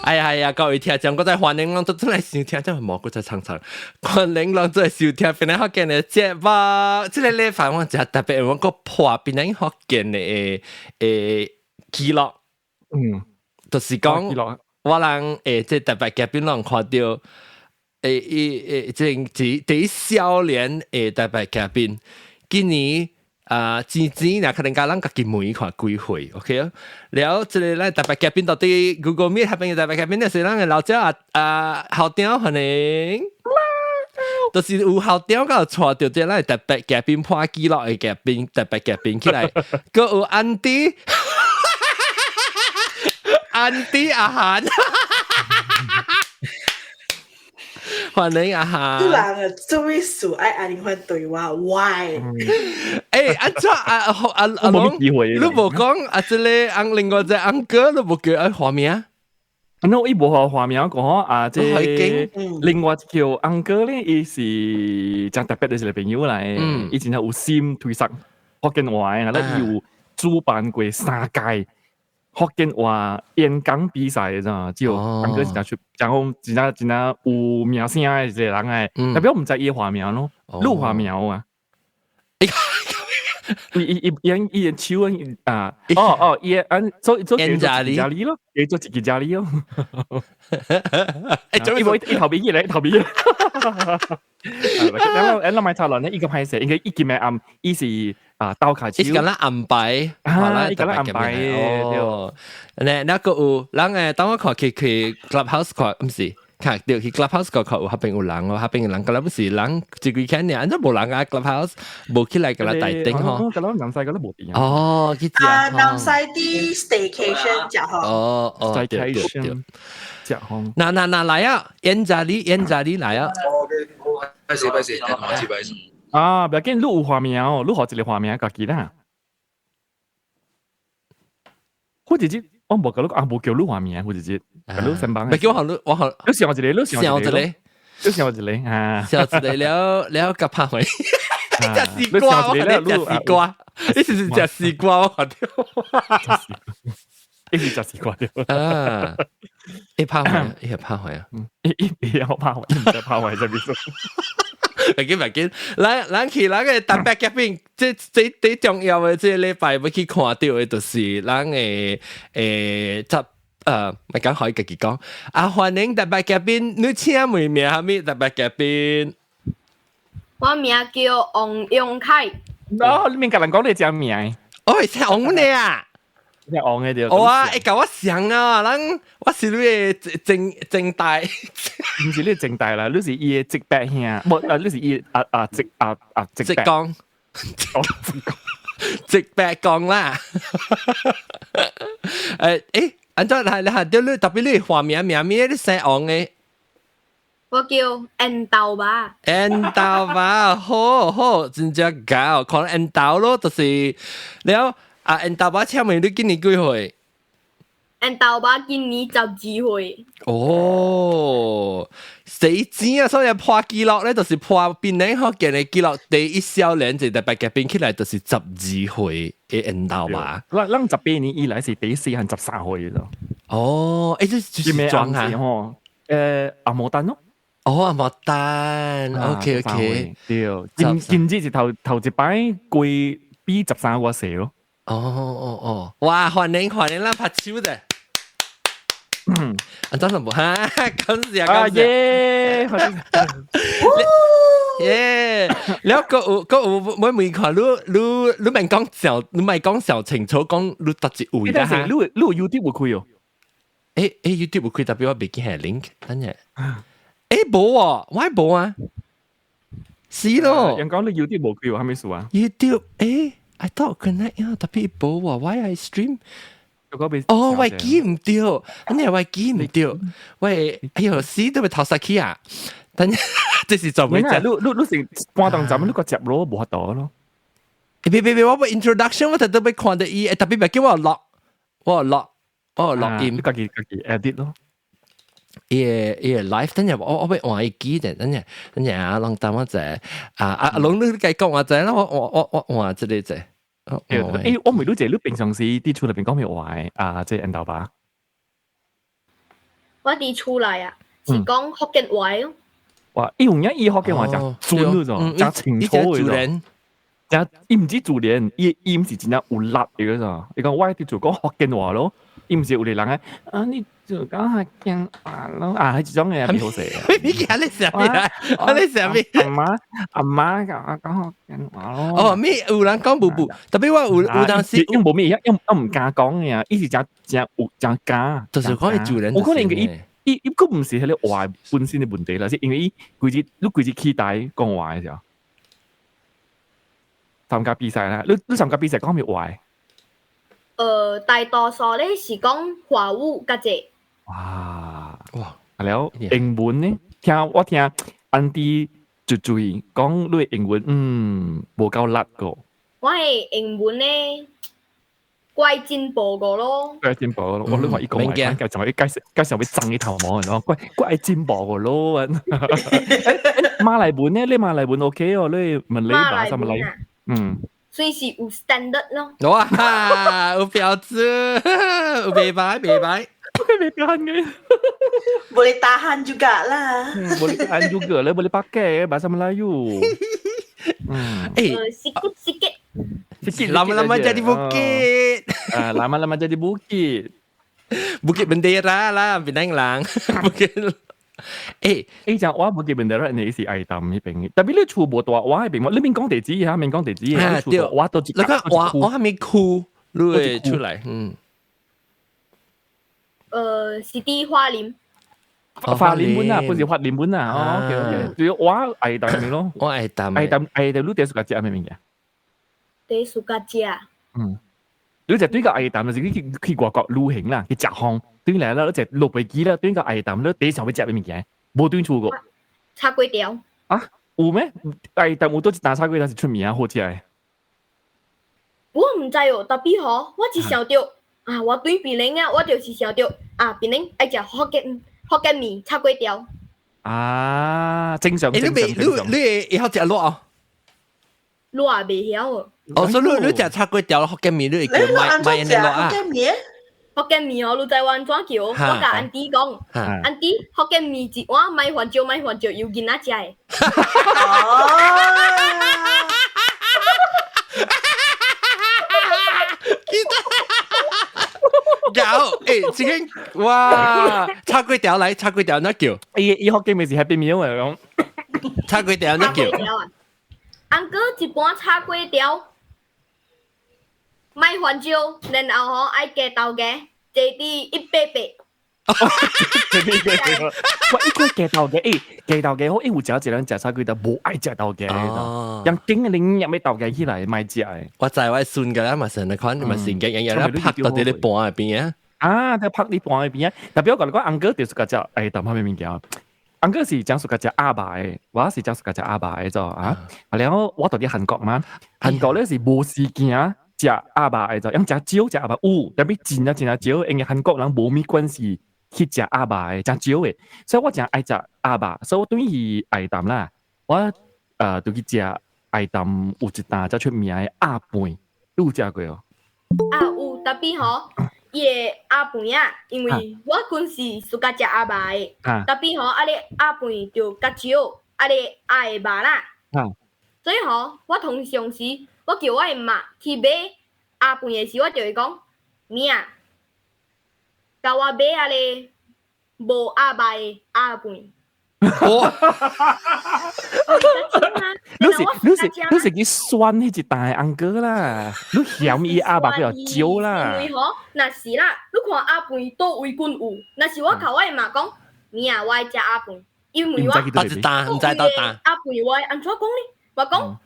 哎呀，各位聽眾，我在歡迎咱都真係收聽，真係冇嗰隻長長，歡迎咱都係收聽，邊個學見嘅節目？即個禮拜我就特別我個破邊個學見嘅記錄，就是講我人即特別嘅邊人看到即第少年特別嘅邊，今年。之前可能家人家己每看幾回 ，OK 啊？แล้ว即係咧特別嘉賓到底 Google Meet 係邊個特別嘉賓咧？是咱嘅老姐校長可能，就是有校長個帶到即係特別嘉賓破紀錄嘅嘉賓，特別嘉賓起來，個有安迪阿涵。歡迎啊哈！人啊，做咩事愛安尼款對話 ？Why？ 安怎阿龍，你無講啊？即個另外隻安哥，你無叫阿花名？no， 伊無學花名講啊，即另外叫安哥咧，伊是真特別嘅一個朋友嚟，以前有心推測福建話嘅，咧有主辦過3屆。福建話演講比賽咋，只有安哥真係出，然後真係有名聲嘅一個人誒，代表唔知伊花名咯，陸花名啊。伊演手啊，伊按做做家里咯，伊做自己家里咯。伊頭邊嚟，頭邊。然後咪討論咧，伊個拍攝應該伊見面暗，伊是。刀卡超，伊講啦暗擺，伊講啦暗擺哦。咧那個有人誒，當我看去 clubhouse 看，唔是，看到去 clubhouse 看有下邊有人哦，下邊有人，嗰粒是人，一個看呢，都冇人啊 clubhouse，冇起來嗰粒大頂嗬。嗰粒南西嗰粒冇電。哦，去食。南西啲 staycation 食嗬。哦， staycation 食嗬。嗱嚟啊，煙炸哩嚟啊。拜謝，拜謝。啊，唔要緊，你有花名哦，你學一個花名家己啦。我直接我冇叫你冇叫你花名，我直接叫你先幫。唔叫我學，你想一個，你想一個啊，想一個了夾拍回，食絲瓜，我哋食絲瓜，你是食絲瓜，我睇，你是食絲瓜掉啊，一拍回，一拍回啊，一要拍回，唔使拍回就邊度？唔緊，咱去咱嘅特別嘉賓，最重要嘅即係禮拜要去看到嘅，就是咱嘅咪講可以自己講啊！歡迎特別嘉賓，你請問名係咩特別嘉賓？我名叫王永凱。哦，你免甲人講你隻名。哦，係王你啊！你王嘅對。哇！會甲我想啊，咱我是你嘅正大。唔是你正大啦，你是伊嘅直白兄，冇你是伊直講，直白講啦。安怎係對你特別你花名你姓王嘅？我叫恩豆吧。恩豆吧，好，真正搞，可能恩豆咯，就是了恩豆吧，請問你今年幾歲？恩豆吧今年12歲。哦，死錢啊！所以破紀錄咧，就是破邊年學見嘅紀錄，第一少年就特別嘅變起來，就是12歲嘅恩豆吧。咱18年以來是第4和13歲咯。哦，就是裝下。阿摩丹咯。哦，阿莫丹 ，OK， 對，今次是頭一擺貴比13個歲咯。哦，哇，歡迎啦，拍手嘅。安怎冇哈？感謝耶！แล้วก็ไม่มีขอรู้แม่ง講小，你咪講小清楚講你特別會啦嚇。你 YouTube 會開哦？YouTube 會開，特別我未見係 link，等陣。冇喎，我冇啊。是咯。人講你 YouTube 冇開喎，係咪數啊 ？YouTube I thought connect 啊，特別冇喎，why I stream？哦，喂，記唔掉，你又喂記唔掉，喂，哎呦，死都咪頭曬起啊！等，即是做咩啫？你成半檔站，你個接咯，冇法度咯。別，我 introduction 我特別看到伊，特別咪叫我落音，你家己 edit 咯。伊 live 等陣我換伊記嘅，等陣啊，long 等我啫，龍你繼續講我啫啦，我換這裡啫。我未รู้จัก你平常時啲出嚟邊講咩話啊？即係印度吧。我哋出來啊，是講福建話咯。哇！用人醫學嘅話就準嗰種，就清楚嗰種。就伊唔止自然，伊唔是真正有力嘅嗰種。你講我哋就講福建話咯，伊唔是有啲人咧啊，你就講福建話咯啊，係一種嘅邊好食。你講你上邊啊？你上邊？阿媽講福建話咯。哦，咩有人講不，特別我有當時因冇咩，因我唔敢講嘅，伊是真有真假。就是講你自然。我可能伊個唔是喺你話本身嘅問題啦，係因為你幾時期待講話嘅時候。參加比賽啦，你參加比賽講咩話？大多數咧是講華語嘅啫。哇！แล้ว英文呢？我聽安迪最講你英文，冇夠叻個。我係英文咧，怪進步個咯。怪進步咯！我你話依個話，介紹俾爭你頭毛咯，怪進步個咯。馬來文呢？你馬來文 OK 哦，你問你把什麼嚟？所以是有 standard 咯。哇，有標準，有明白。Boleh tahan ke? Boleh tahan jugalah. Boleh tahan juga lah, boleh pakai bahasa Melayu. Sikit. Lama-lama jadi bukit. Lama-lama jadi bukit. Bukit bendera lah, Penang lang. Bukit. 就我冇記名得你是愛淡呢邊，特別你全部話我喺邊，你邊講地址嚇，邊講地址嚇，對，我都那個我還沒哭，對，出來，是啲花蓮，花蓮本啊，不是花蓮本啊，OK， 仲有我愛淡咪咯，我愛淡，你第一暑假食咩名嘅？第一暑假食，你就對個愛淡就是去外國旅行啦，去食項。對嚟啦，就落飛機啦，對個愛淡咧，第一上要食咩物件？冇對錯過。叉粿條啊？有咩？愛淡有多一單叉粿條是出名好食嘅。我唔知哦，特別好，我只想到啊，我對檳榔啊，我就是想到啊，檳榔愛食福建麵叉粿條。啊，正常。你以後食落啊？落啊，未曉哦。所以你食叉粿條福建麵，你叫買人落啊？福建麵哦，你知我安怎叫？我甲安迪講，安迪福建麵一碗買番椒，有囡仔食誒。有自己哇！叉粿條嚟，叉粿條哪叫？伊福建麵是 Happy Meal 嚟講。叉粿條哪叫？安哥一盤叉粿條。買番椒，然後愛加豆嘅，坐啲100。哇！依個加豆嘅，加豆嘅好，因為有一人食叉粿條冇愛食豆嘅，人經你入咩豆嘅起來買食嘅。我就係算㗎啦，嘛成日看嘛成日日拍到啲盤入邊啊。啊，就拍啲盤入邊啊！特別我講安哥就是個隻豆乜物件。安哥是講屬個隻阿爸嘅，我是講屬個隻阿爸嘅啫啊。然後我到啲韓國嘛，韓國咧是冇時間。食阿爸嘅就，因食少食阿爸有，特別真少，因為韓國人冇咩關係去食阿爸嘅，食少嘅，所以我真愛食阿爸，所以我對於愛淡啦，我就去食愛淡有一單較出名嘅鴨飯，你有食過哦？有特別吼，伊個鴨飯啊，因為我嗰時暑假食阿爸嘅，特別吼，啊你鴨飯就較少，啊你愛肉啦，所以吼，我通常時。我叫我媽去買鴨飯嘅時，我就會講：咪啊，教我買下咧無鴨爸嘅鴨飯。你食啲酸迄一單安哥啦，你嫌伊鴨爸比較少啦。因為嗬，若是啦，你看鴨飯多位均有，若是我靠我媽講：咪啊，我愛食鴨飯，因為我唔知到單，鴨飯我安怎講呢？我講。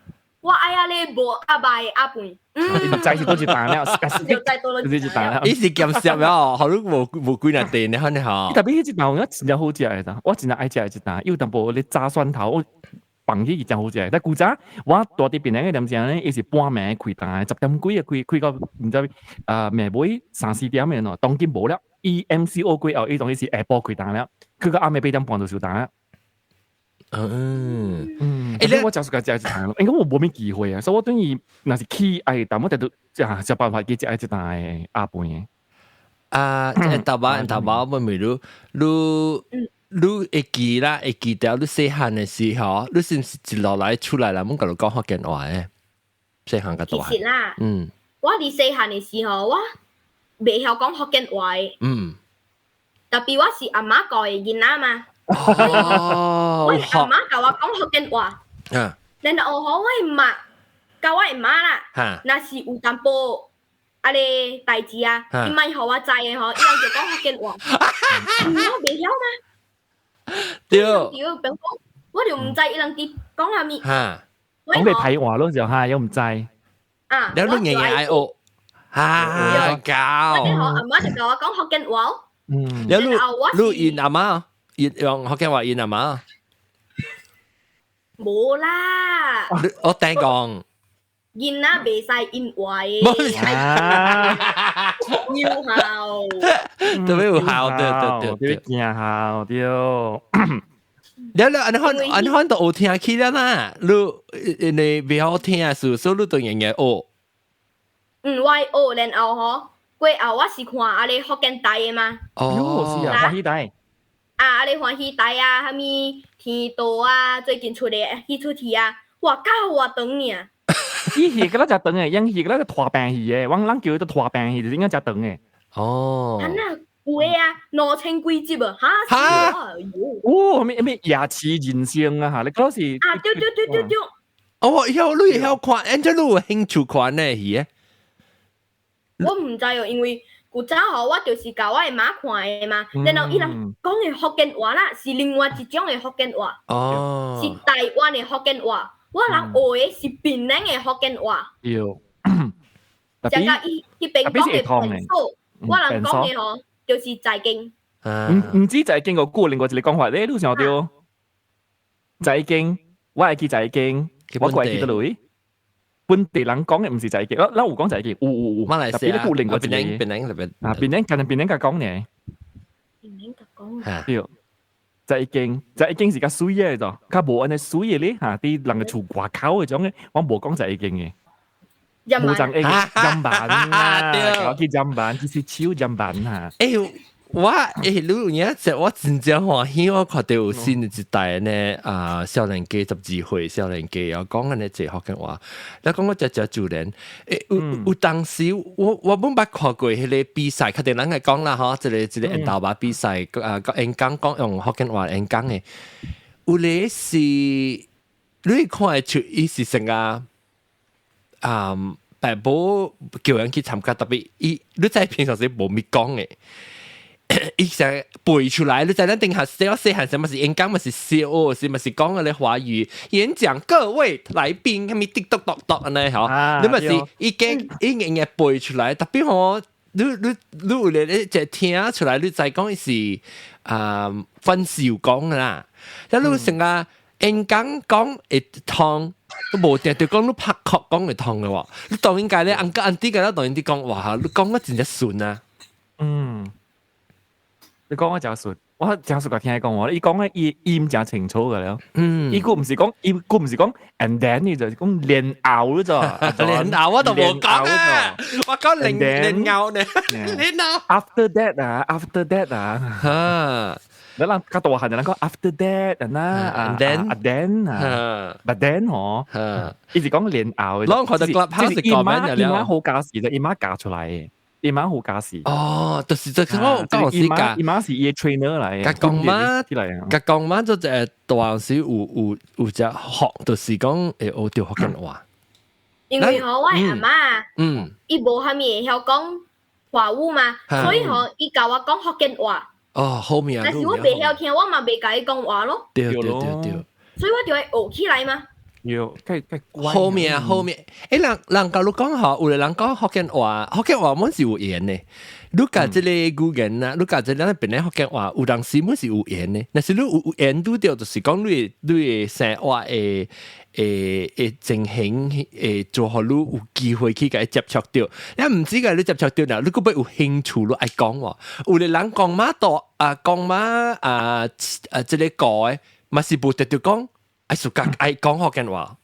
我愛下咧無阿爸嘅鴨飯，唔知是多一單了，就再多咗一單。伊是鹹濕了，好你無幾日地呢？可能嚇。特別迄一單我真係好食嘅，我真係愛食嘅一單，有淡薄你炸蒜頭，我放起伊真好食。但古早我大啲邊個點講咧？伊是半暝開單，10點幾啊開到唔知暝尾3-4點嘅咯，當今無了。EMCO 幾後，伊當伊是下晡開單了，佢個暗暝8點半就收單啦。我就係食一單咯，因為我冇咩機會啊，所以我等於若是去愛淡，我哋都想辦法去食一單鴨飯嘅。大把咪你會記啦，會記得你細漢嘅時候，你是唔是一路來出來啦？冇講到講福建話嘅，細漢嘅大。其實啦，我哋細漢嘅時候，我未曉講福建話嘅。特別我是阿媽教嘅囡仔嘛。我阿媽教我講福建話。然後我媽教我阿媽啦，那是有淡薄啊咧代志啊，伊咪學我知嘅嗬，伊人就講福建話。我未曉嘛。對，我就唔知伊人啲講下咪。講你睇話咯就係，又唔知。啊，你日日愛學，教。我哋學阿媽就教我講福建話。你演阿媽，用福建話演阿媽。冇啦。我聽講。演啊，未使演話嘅。要效。特別有效，對，驚效對。你看到有聽起啦啦，你未好聽啊，所以你對人嘅學。我學然後嗬，過後我是看阿你福建台嘅嘛。是啊，歡喜台。阿你歡喜台啊，蝦米天道啊，最近出嘅迄出戲啊，哇，夠我等你啊！伊戲嗰隻長誒，因戲嗰隻拖病戲誒，我人叫佢拖病戲，就應該隻長誒。係啊，有誒啊，2000幾集啊，嚇！咩牙齒人生啊嚇，你嗰時對。哦，你有看 ，Angel 有興趣看呢戲誒？我唔知哦，因為古早吼我就是教我阿媽看誒嘛，然後伊人講嘅福建話啦，是另外一種嘅福建話，是台灣嘅福建話。我人學嘅是檳城嘅福建話，就甲伊邊講嘅平數，我人講嘅嗬就是在經。唔知在經個古另外一個講法咧，你有想到在經，我係記在經，我過嚟記得嚟。本地人講嘅唔是在經，嗱有講在經，有。馬來西亞古另外一個檳城入邊啊，檳城甲講嘅，對。在經是較水嘅咋，較無安尼水嘅咧嚇，啲人嘅厝外口嗰種嘅，我無講在經嘅。冇講砧板啊，我去砧板，就是超砧板嚇。你有隻我真正歡喜，我看到有新嘅一代呢少年家12歲少年家又講緊呢這福建話，你講我只主人，有當時我冇捌看過迄個比賽，確定人係講啦嗬，一個演導吧比賽，個演講講用福建話演講嘅，有咧是你看得出伊是成個爸母叫人去參加，特別你在平常時冇咪講嘅。伊成背出來，你在那定下小細漢什麼是演講，咪是笑，是咪是講嗰啲華語演講，各位來賓，咁咪滴篤篤篤安尼嗬，你咪是已經背出來，特別我你有咧就聽出來，你再講是分少講噶啦，一路成個演講講會通，都無定對講你拍殼講會通嘅喎，你當然解咧，按啲嘅啦，當然啲講哇，你講得真係順啊，你講我真順，我真順個聽你講喎，伊講咧音真清楚嘅了。伊個唔是講，and then 你就講連拗咗咋，連拗我都冇講啊，我講連拗呢，連拗。After that 啊，你諗較大漢人講 after that 啊，but then 嗬，伊是講連拗。攞佢哋 clubhouse 講咩嘢？伊媽好假事就伊媽嫁出來。伊媽好假事就是我講時間，伊媽是伊 trainer 嚟，甲講媽做隻大時有隻學，就是講會學到福建話。因為我阿媽，伊無蝦米會曉講華語嘛，所以伊教我講福建話。好命。但是我未曉聽，我嘛未教伊講話咯。對，所以我就會學起來嘛。後面，人教你講下，有人講福建話冇是有緣呢。你教這個語言啊，你教這個邊個福建話，有當時冇是有緣呢。但是你有緣拄到，就是講你生活嘅情形做好你有機會去甲伊接觸到。你唔知㗎，你接觸到啦，你個別有興趣你愛講話。有啲人講馬多講馬這個講誒，嘛是無得到講。愛講福建話，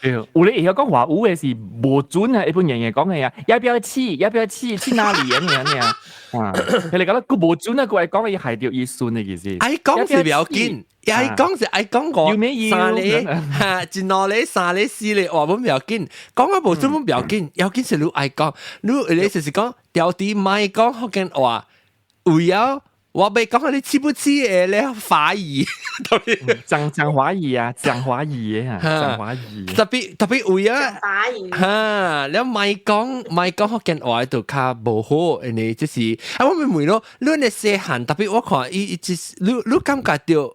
有咧以後講華語嘅是無準啊，一般人講嘅呀，要不要去？要不要去？去哪裡啊？啊，佢哋覺得佢無準啊，佢係講嘅係條意順嘅意思。愛講是唔要緊，愛講是愛講我三哩嚇，一兩哩三哩四哩話本唔要緊，講個無準本唔要緊，要緊是你愛講，你就是講調啲咪講福建話，為了。我被講你似不似誒？你華語，講華語啊，講華語啊，講華語。特別為啊，華語嚇，你咪講福建話就較無好，你就是我咪問咯，你哋細漢特別我看你感覺到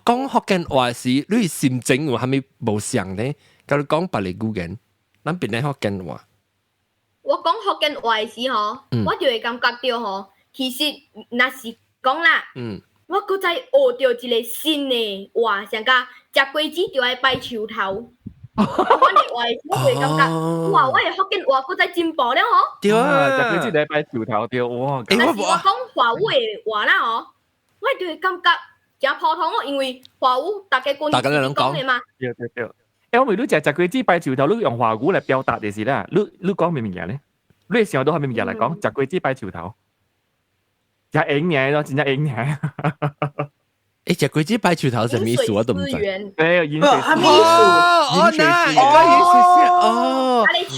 講福建話時，你心情有係咪無相呢？假如講別個語言，咱邊個福建話？我講福建話時吼，我就會感覺到吼。其實那是講啦，我嗰陣學到一個新嘅話，像個食果子就係拜樹頭。我哋話我會感覺，哇！我係福建話嗰陣進步了嗬。對啊，食果子就係拜樹頭對哇。但是我講華語嘅話啦嗬，我就會感覺真普通咯，因為華語大家講嘅嘛。對。誒，我咪你食果子拜樹頭，你用華語嚟表達嘅事啦，你講咩物嘢咧？你想到係咩物嘢嚟講？食果子拜樹頭。就影嘢咯，真係影嘢。誒，食果子拜樹頭係咩意思？我都唔知。誒，係咩意思？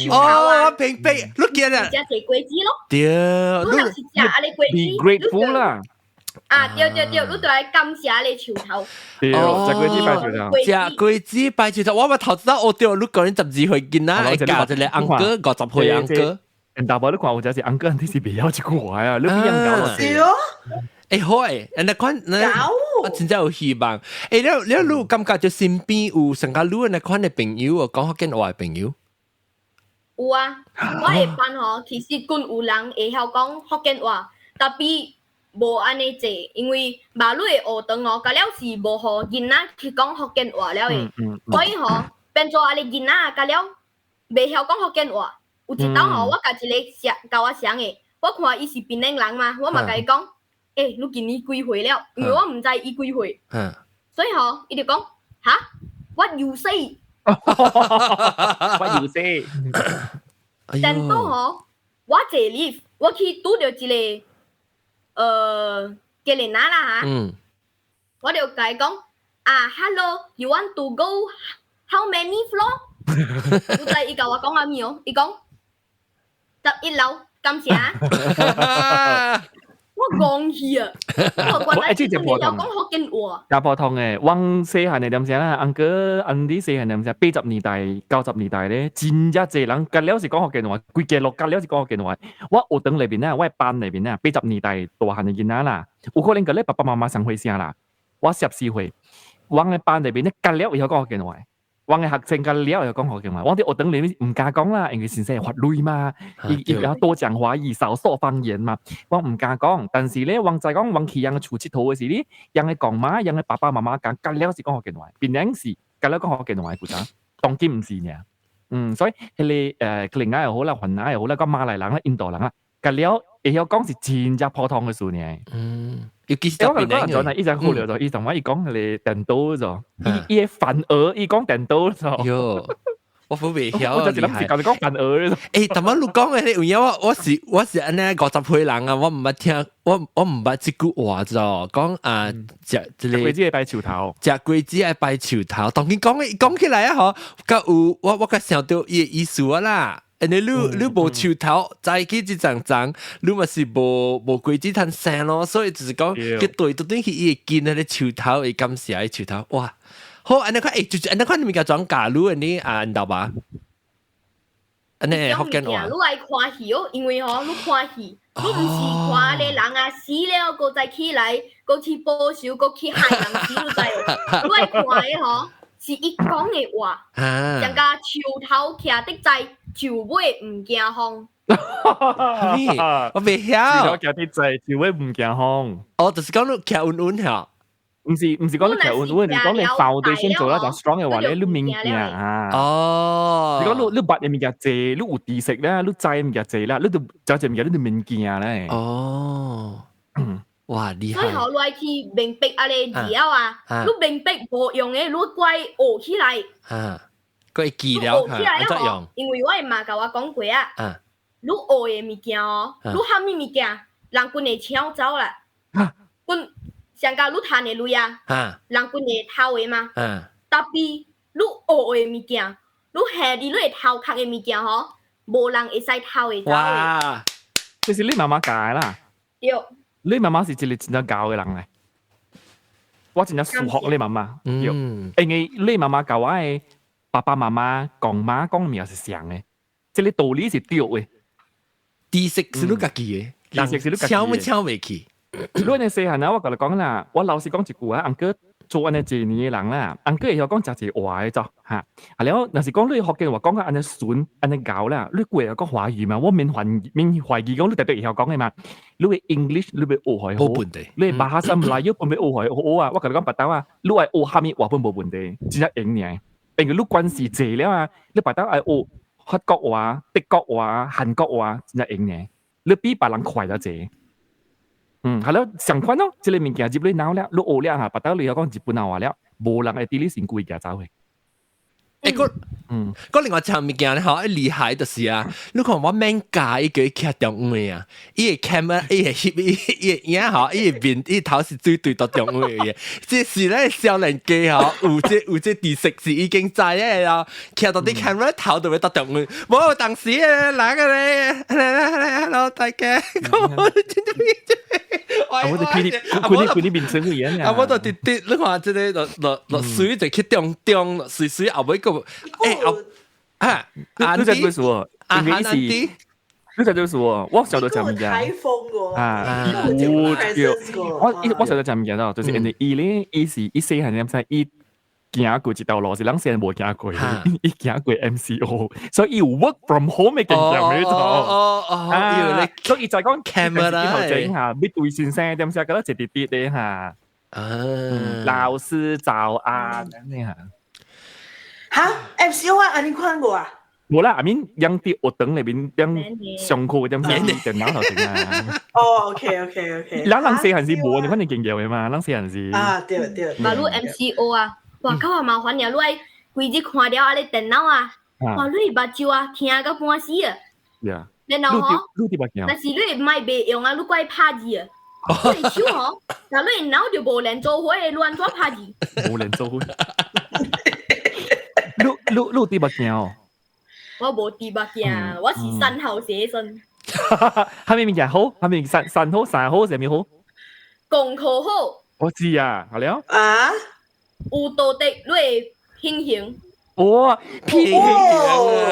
哦，平平，你見啊？食食果子咯。對，你若是食阿你果子 ，be grateful 啦。啊，對，你就係感謝你樹頭。對，食果子拜樹頭。食果子拜樹頭，我咪頭先我對你講12歲見啦，係教一個安哥50歲安哥。大部你看有陣時，安哥你是未曉一句話啊，你邊樣搞落去？係咯，誒好誒，人哋款我真正有希望。誒，你感覺就身邊有成個你那款嘅朋友啊，講福建話嘅朋友。有啊，我哋班嗬，其實kun有人會曉講福建話，特別無安尼濟，因為馬路嘅學堂哦，甲了是無互囡仔去講福建話了嘅，所以嗬變做阿你囡仔甲了未曉講福建話。有一道吼，我甲一個教我上嘅，我看伊是檳城人嘛，我嘛甲伊講，你今年幾歲了？因為我唔知伊幾歲，所以吼，伊就講，哈，what you say？what you say？但到吼，我坐 lift，我去拄到一個吉連娜啦嚇，我就甲伊講，hello，you want to go how many floor？我知伊甲我講阿咩哦，伊講。11樓，感謝啊！我講起啊，我覺得你有講福建話。也普通嘅，往細漢嘅點先啦，安哥、安啲細漢點先，80年代、90年代咧，真正濟人，隔了是講福建話，規家樂隔了是講福建話。我學堂裏邊咧，我係班裏邊咧，80年代大漢嘅囡仔啦，有可能隔咧爸爸媽媽上歲聲啦，我14歲，我嘅班裏邊咧，隔了有講福建話。我嘅學生隔了又講福建話，我啲學堂裏面唔敢講啦，因為先生法律嘛，要多講華語，少說方言嘛，我唔敢講。但是咧，我就講，我去人嘅厝佚佗嘅時咧，人嘅講嘛，人嘅爸爸媽媽講，隔了是講福建話，邊兩時隔了講福建話嘅咋，當今唔是呢。所以佢哋克林亞又好啦，雲南又好啦，講馬來人啦、印度人啦，隔了會曉講是真正普通嘅事呢。尤其是邊兩個，一陣好聊咗，伊同我伊講你電腦咗，伊反而伊講電腦咗。喲，我好未曉，我就諗住教你講反而。誒，但我你講嘅咧，因為我是安尼50歲人啊，我唔捌聽，我唔捌即句話咗，講食果子係拜樹頭，食果子係拜樹頭。當然講起來啊，嗬，甲有我甲想到伊意思啦。你無樹頭，在起一陣，你咪是無果子攤生咯，所以就是講，佢對到底去伊會見嗰啲樹頭，會感謝啲樹頭，哇！好，安尼看，就是安尼看，你咪叫裝假如你知道吧？安尼福建話。你愛看戲哦，因為吼，你看戲，你唔是看個人啊死了，個再起來，個去報仇，個去害人死，你知哦？你愛看嘅吼。是伊講嘅話，人家樹頭徛得在樹尾唔驚風。我未曉。樹頭徛得在樹尾唔驚風。哦，就是講你徛穩穩嚇。唔是講你徛穩穩，你講你 foundation 做得就 strong 嘅話咧，你明驚啊。哦。你講你捌嘅物件濟，你有知識咧，你知嘅物件濟啦，你就就隻物件你就明驚咧。哦。哇，厲害！所以後來去明白阿你字啊，你明白無用嘅，你乖學起來。佢會記了嚇，安怎用？因為我媽甲我講過啊，你學嘅物件哦，你喊咩物件，人佢會搶走啦。佢上加你賺嘅鐳啊，人佢會偷嘅嘛。特別你學嘅物件，你下啲你會偷讀嘅物件吼，無人會使偷嘅走嘅。哇！這是你媽媽教嘅啦。對。你媽媽是一個真正教嘅人嚟。我真係數學你媽媽，因為你媽媽教我嘅爸爸媽媽講媽講咪係像嘅，即係道理是對嘅。知識是你家己嘅，知識是你家己嘅，搶未去。如果你細漢啊，我同你講啦，我老實講一句啊，安哥做安尼幾年嘅人啦，安哥會曉講真係話嘅啫嚇。啊了，若是講你學嘅話，講個安尼順安尼教啦，你會講華語嘛？我免懷疑講你特別會曉講嘅嘛？你會 English 你會學係好，冇問題。你巴哈來要本要學係好啊！我同你講白豆啊，你係學下面話本冇問題，只係應嘅。因為你關係濟了啊，你白豆係學法國話、德國話、韓國話，只係應嘅。你比別人快得濟。係咯，相反咯，即係物件入你腦了，你學了嚇，白豆你有講日本話了，無人會啲你先故意夾走去。嗰另外一項物件咧，好厲害就是啊！你看我免教伊個徛中位啊，伊個 camera， 伊個翕，伊個影吼，伊個面，伊頭是最對到中位嘅。即是咧少年家吼，有即知識是已經知嘅咯，徛到啲 camera 頭就會到中位。冇當時咧，哪個咧？Hello 大家，我哋佢啲面色會樣啊！我都啲，你看即個落水就去中，水後尾個。你在對說，因為是，你在對說，我曉得講物件。台風個我曉得講物件咯，就是因為伊咧，伊是伊細漢點使伊行過一條路，是人細漢無行過，伊行過 MCO， 所以伊有 work from home 嘅經驗喺度。所以就講 camera 頭整下，必對先生點使覺得一啲啲咧嚇。老師早安，你嚇。哈 ，MCO 啊，安尼看過啊？冇啦，阿面養啲學堂裏邊養上課點先電腦頭整啊。哦 ，OK。人細漢時冇，你反正勁有嘅嘛，人細漢時。啊，對。嘛，你 MCO 啊，哇，夠係麻煩呀！你係規日看了啊，你電腦啊，哇，你目睭啊，聽到半死啊。呀。然後嗬，但是你唔係袂用啊，你怪拍字啊。你手嗬，但你腦就無連做伙嘅亂做拍字。無連做伙。你啲物件哦？我冇啲物件，我是身後寫信。係咪物件好？係咪神好？神好定咩好？功課好。我知啊，係了。啊？有道德，你會品行。哇，品行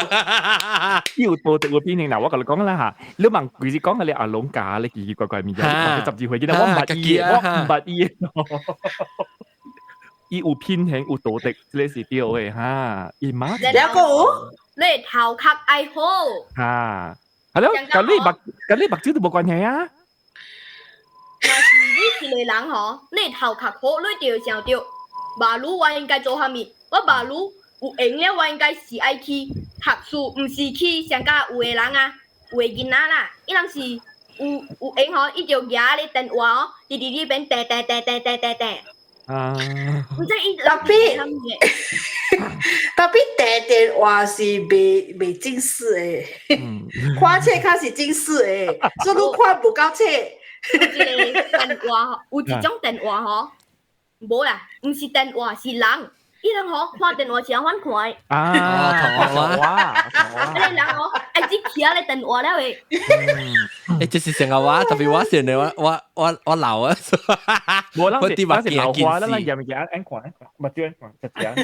啊！有道德會品行嗱，我同你講啦嚇，你問佢哋講嘅你阿龍假你奇奇怪怪物件，我十字會見到我唔捌伊，我唔捌伊。伊有品行有道德，呢是對嘅嚇。伊媽，兩個你頭殼愛好嚇，係咯，跟你目睭都冇關係啊。若是你是個人嗬，你頭殼好，你就想到，馬路我應該做下面，我馬路有閒咧，我應該是愛去讀書，唔是去上加有個人啊，有個囡仔啦，伊人是有閒嗬，伊就舉你電話哦，喺呢邊叮。唔知伊特別電話是未正式誒，看冊較是正式誒，所以你看無夠冊。有一個電話，有一種電話嗬，無啦，唔是電話是人，伊人嗬看電話是反看誒。童話。你人嗬愛接起啊你電話了誒。就是成個話，特別我成日我老啊，我啲話是老話啦，人咪安看，咪對看，就這樣。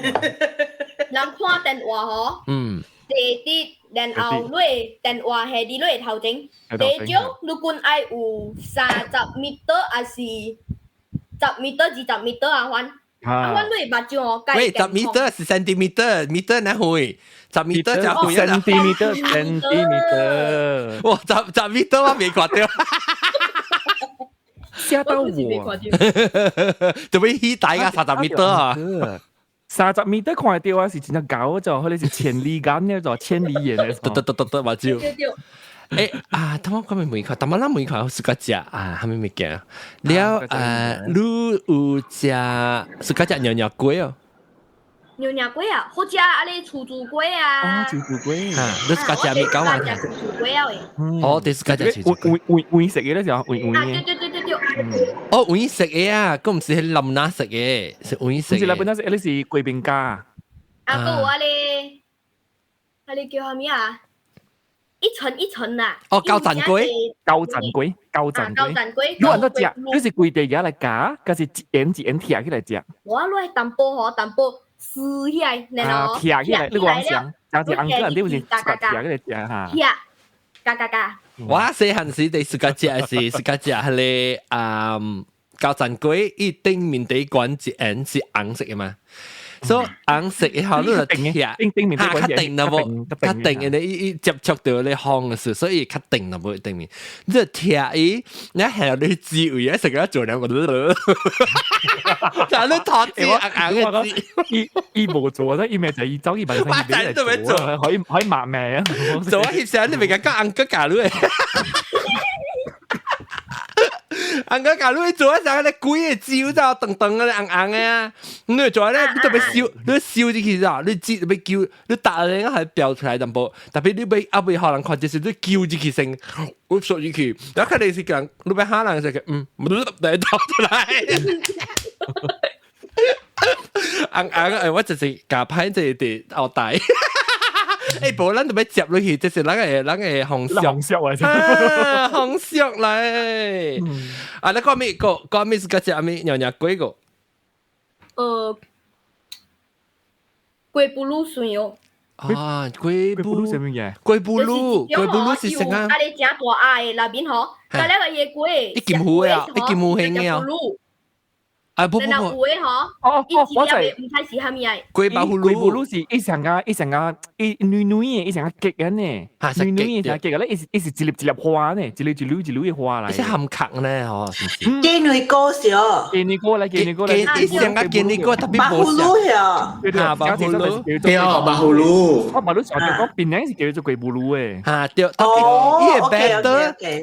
人看電話嗬，第啲然後你電話係啲你頭整，第種你管愛有30米還是10米20米啊番，啊番你目睭哦，喂10米是centimeter，米哪會？10米就會centimeter，哇10米我未看到，嚇到我，做咩起大個30米啊？30米看到啊，是真係高咗，佢哋是千里眼咧，就千里眼咧。得目睭。誒啊！頭先講咩物件？頭先咱物件是個食啊，係咪物件？了你有食是個食尿龜哦？牛肉粿啊，或者啊咧出租粿啊。出租粿啊，你自家食咪搞啊？出租粿啊喂。哦，你自家食出租粿。會食嘅咧就會。對。哦，會食嘅啊，咁唔是喺林那食嘅，是會食。唔是林那食，你是貴賓家。啊，個我咧，啊你叫啥名啊？一層一層啊。哦，高陣粿。有人都食，你是貴地嘅嚟夾，嗰是一円貼起來食。我攞嚟淡薄嗬，淡薄撕起來，然後貼起來，你講想，但係紅哥你唔是貼起來食嚇。貼，嘎。我細漢時第自家食自家食係咧高陣粿，伊頂面地管一円是紅色嘅嘛。所以紅色以後你就貼，嚇較定啦冇，較定嘅你接觸到你烘嘅時，所以較定啦冇頂面。你就貼伊，你係你滋味啊，成日做兩個，但係你托住紅嘅字，伊冇做啊，伊咪就伊走伊本身伊俾嚟做，可以抹命啊！做啊，翕相你咪講紅個假如。紅個假如你做一陣咧，鬼嘅招就噔噔嘅紅紅嘅啊！你做咧，你特別燒，你燒啲其實你知你叫你打咧係飆出來淡薄，特別你俾阿貝可能看就是你叫啲其聲，我說住佢，然後佢哋是講你俾可能就係冇得倒出來。紅紅我就是夾派這啲後帶。誒，無咱就要接落去，即是咱個紅燒啊，紅燒嚟。啊，你講咩？講咩是個隻咩？娘娘粿個。粿不魯筍哦。啊，粿不魯什麼嘢？粿不魯是什麼？啊，你正大愛那邊嗬，但係個嘢粿，一件糊啊，一件糊輕嘅啊。啊不，我知，唔太是蝦米啊？粿包葫蘆是一成個一女嘅，一成個結嘅呢，女嘅成結嘅咧，一是一粒花呢，一粒嘅花嚟。一些含殼呢，嗬，是唔是？雞女歌少，雞女歌嚟，一成個雞女歌特別冇食。啊，包葫蘆，對啊，包葫蘆。我包葫蘆上邊講，邊名是叫做粿葫蘆誒。啊，對，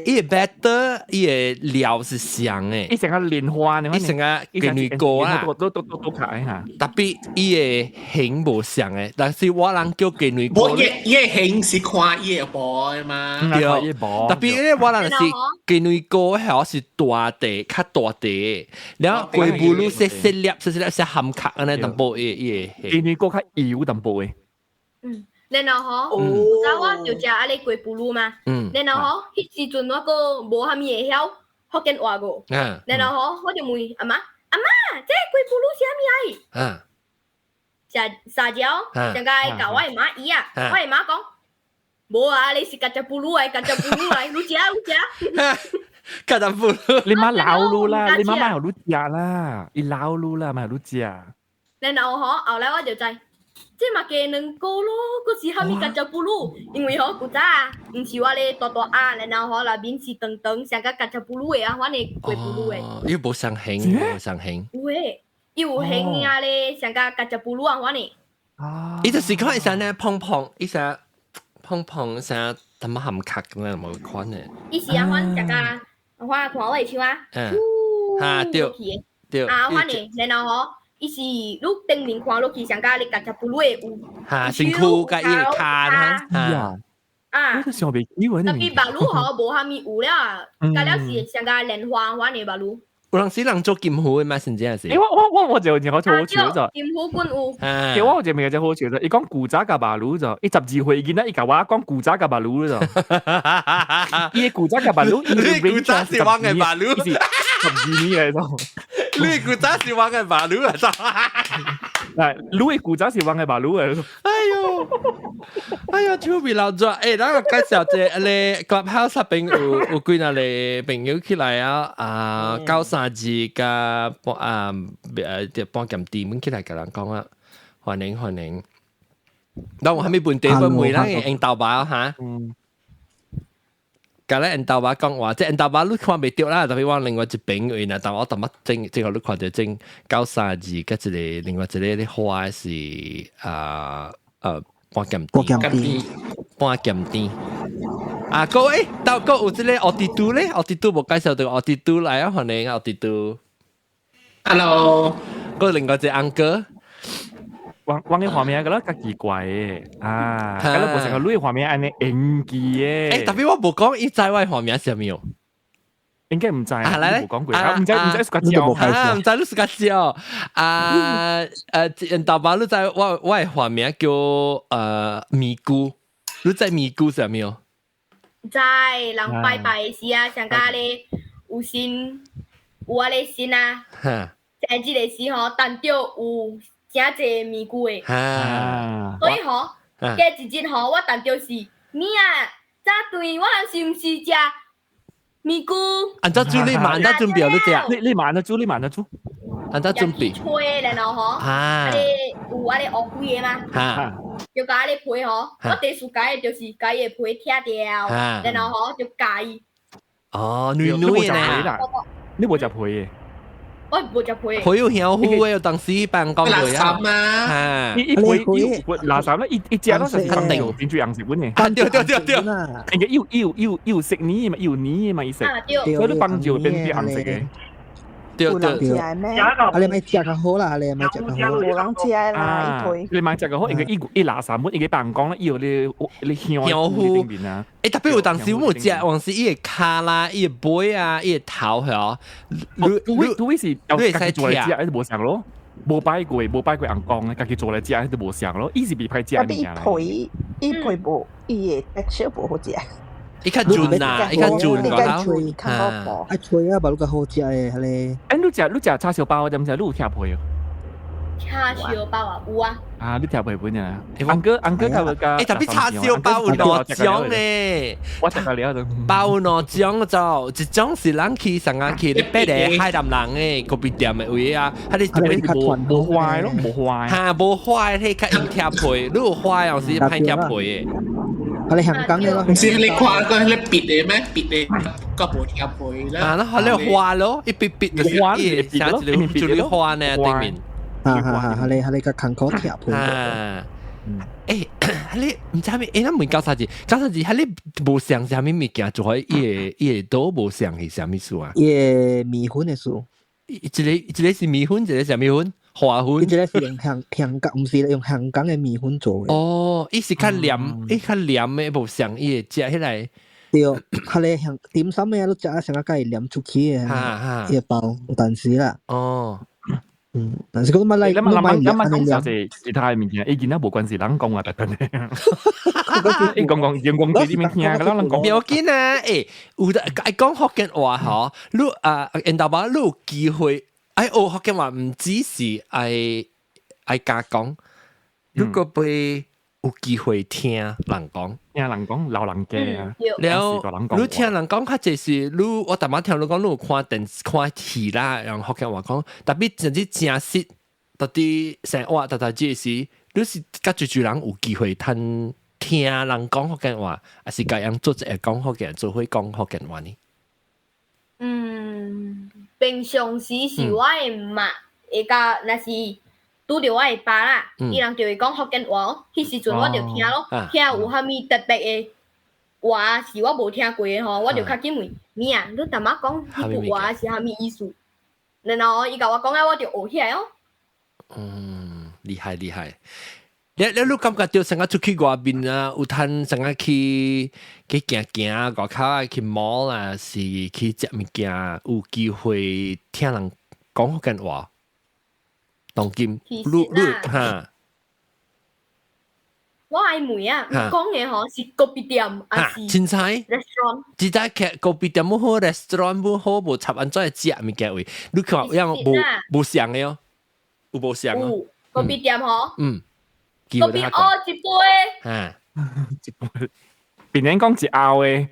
伊個 better，伊個料是香誒，一成個蓮花呢，一成個。雞女歌啊，都開嚇。特別伊個形無像誒，但是我人叫雞女歌。伊個形是看伊個波嘛。對，特別咧我人是雞女歌，係是大地，較大地。然後粿葫蘆細粒，是含殼安尼淡薄伊個。雞女歌較油淡薄誒。然後嗬，我就食阿哩粿葫蘆嘛。然後嗬，迄時陣我個無蝦米會曉福建話個。然後嗬，我就問阿媽。阿媽，這粿葫蘆是蝦米嚟？撒嬌，上個教我媽伊啊，我媽講，冇啊，你是夾隻葫蘆嚟，夾隻葫蘆嚟，你食。夾隻葫蘆，你媽老嚕啦，你媽媽有你食啦，你老嚕啦，咪有你食。然後後來我就知，這嘛嘅能夠咯，嗰是蝦米夾隻葫蘆，因為古早啊，唔是話咧大啊，然後那邊是長，像個夾隻葫蘆嘅啊，我哋粿葫蘆嘅。伊無上形，無上形。有誒，有形啊咧，像個夾隻葫蘆啊，我哋。伊就是看一下呢，碰，一下碰，啥淡薄含殼咁樣冇款嘅。伊是啊，我食個，我看我會唱啊。對。啊，我哋，然後嗬。伊是你頂面看落去，像甲你夾隻葫蘆嘅有，身軀甲伊個骹啊，特別馬路嗬無蝦米有了，甲了是像甲蓮花灣嘅馬路。有陣時人做金湖嘅嘛，甚至係。我就好似好笑咗。金湖館有。其實我就咪就好笑咗，伊講古早甲馬路咗，伊12歲見啦，伊甲我講古早甲馬路咗。伊古早甲馬路，你古早是玩嘅馬路，12年嚟咗。你古早是玩嘅馬路啊！你古早是玩嘅馬路啊！哎呦，超別鬧咗！誒，等我介紹隻你 Clubhouse 入邊有幾個你朋友起來啊！93字嘅幫撳點起來嘅人講啊，歡迎！當我還沒半地半梅啦，應豆包嚇。隔咧人豆爸講話，即係人豆爸你看袂到啦，特別往另外一邊嘅，但我特乜正好你看到正93字，跟住你另外一個啲花是半鹹甜。啊，各位到個有啲咧奧迪都咧，奧迪都冇介紹到奧迪都嚟啊，歡迎奧迪都。 Hello，個另外一個 uncle。往嘅畫面個啦，較奇怪嘅啊，咁咧無成個女嘅畫面安尼演技嘅。特別我冇講伊在外畫面係咩哦？應該唔知啊，嚟冇講過啊，唔知是個招啊，唔知你是個招啊大把你在我嘅畫面叫咪咕，你在咪咕係咩哦？在人拜拜時啊，上加咧有神有啊咧神啊，在即個時候等到有真濟咪咕嘅，所以吼，加一日吼，我等到是你啊，早對我是唔是食咪咕？按照煮你慢得準備你食，你慢得煮，按照準備。吹然後吼，啊咧有啊咧學會嘅嘛，就甲咧配吼，我第數解嘅就是解嘅配拆掉，然後吼就解。哦，女呢？你冇食配嘅。我冇食配。配有香菇嘅，有當時辦公會啊。嘛，伊配垃圾咧，伊食到實肯定變做樣食本嘅。對。應該要食泥嘛，要泥嘛，伊食。所以你幫住變啲顏色嘅。對。你咪食較好啦，你咪食較好。冇人食啦，伊配。你買食較好，應該伊垃圾本，應該辦公咧，伊有你香菇邊啊。特別有當時我食，往時伊個卡啦，伊個杯啊，伊個頭係都會是有家己做嚟食，係無食咯。冇擺過紅光咧，家己做嚟食，係都無食咯。伊是別派食物件嚟。伊配無，伊個 texture 無好食。伊較準啊，伊較準個頭。啊脆啊，把你個好食嘅係咧。你食叉燒包，點食？你有聽配啊？叉燒包啊，有啊。啊，你聽配本啊？安哥頭個特別叉燒包有兩種咧。我食過了都。包有兩種就，一種是咱去上下去你別個海南人嘅咖啡店嘅位啊，佢哋冇壞咯，冇壞。嚇冇壞，佢較用聽配，你有壞有時歹聽配嘅。係香港嘅咯。唔是你跨個你別嘅咩？別嘅個冇聽配啦。那佢哋花咯，一別就是伊，下次你做你花呢對面。係個港口聽配。你唔知咩？咱問九三字，你無想啥物物件做喺伊個都無想係啥物事啊？伊個米粉嘅事。一個是米粉，一個是米粉。花粉，伊個是用香港，唔是用香港嘅米粉做嘅。哦，伊是較黏，伊較黏嘅，無像伊食起來。對，佢哋香點心嘅都食啊，成個介黏出去嘅，一包有但是啦。哦，但是嗰乜嚟？諗講就是其他嘅物件，伊見得無關係，人講啊，特登嘅。伊講啲物件，咁人講。要緊啊！有得講福建話嗬，你因大把你有機會。學福建話唔只是愛家講，如果被有機會聽人講，老人家啊，了你聽人講，較就是我大媽聽你講，你有看電視看戲啦，用福建話講，特別甚至正式到啲生活大大隻時，你是較最人有機會聽人講福建話，還是咁樣做一個講福建，做會講福建話呢？平常時是我嘅媽，會甲若是拄着我嘅爸啦，伊人就會講福建話，迄時陣我就聽咯，聽有啥物特別嘅話是我無聽過嘅吼，我就較緊問你啊，你淡仔講迄句話是啥物意思？然後伊甲我講啊，我就學起來哦。厲害！你感覺到成日出去外邊啊，有通成日去行外口啊，去 mall 啊，是去食物件，有機會聽人講福建話。當今，你嚇，我係問啊，講嘅嗬是咖啡店，還是凊彩 restaurant？只在咖啡店冇好 ，restaurant 冇好，無插安怎食物件位？你看樣無像嘅哦，有無像哦？咖啡店嗬。嗰邊一杯，一杯，別人講一拗嘅，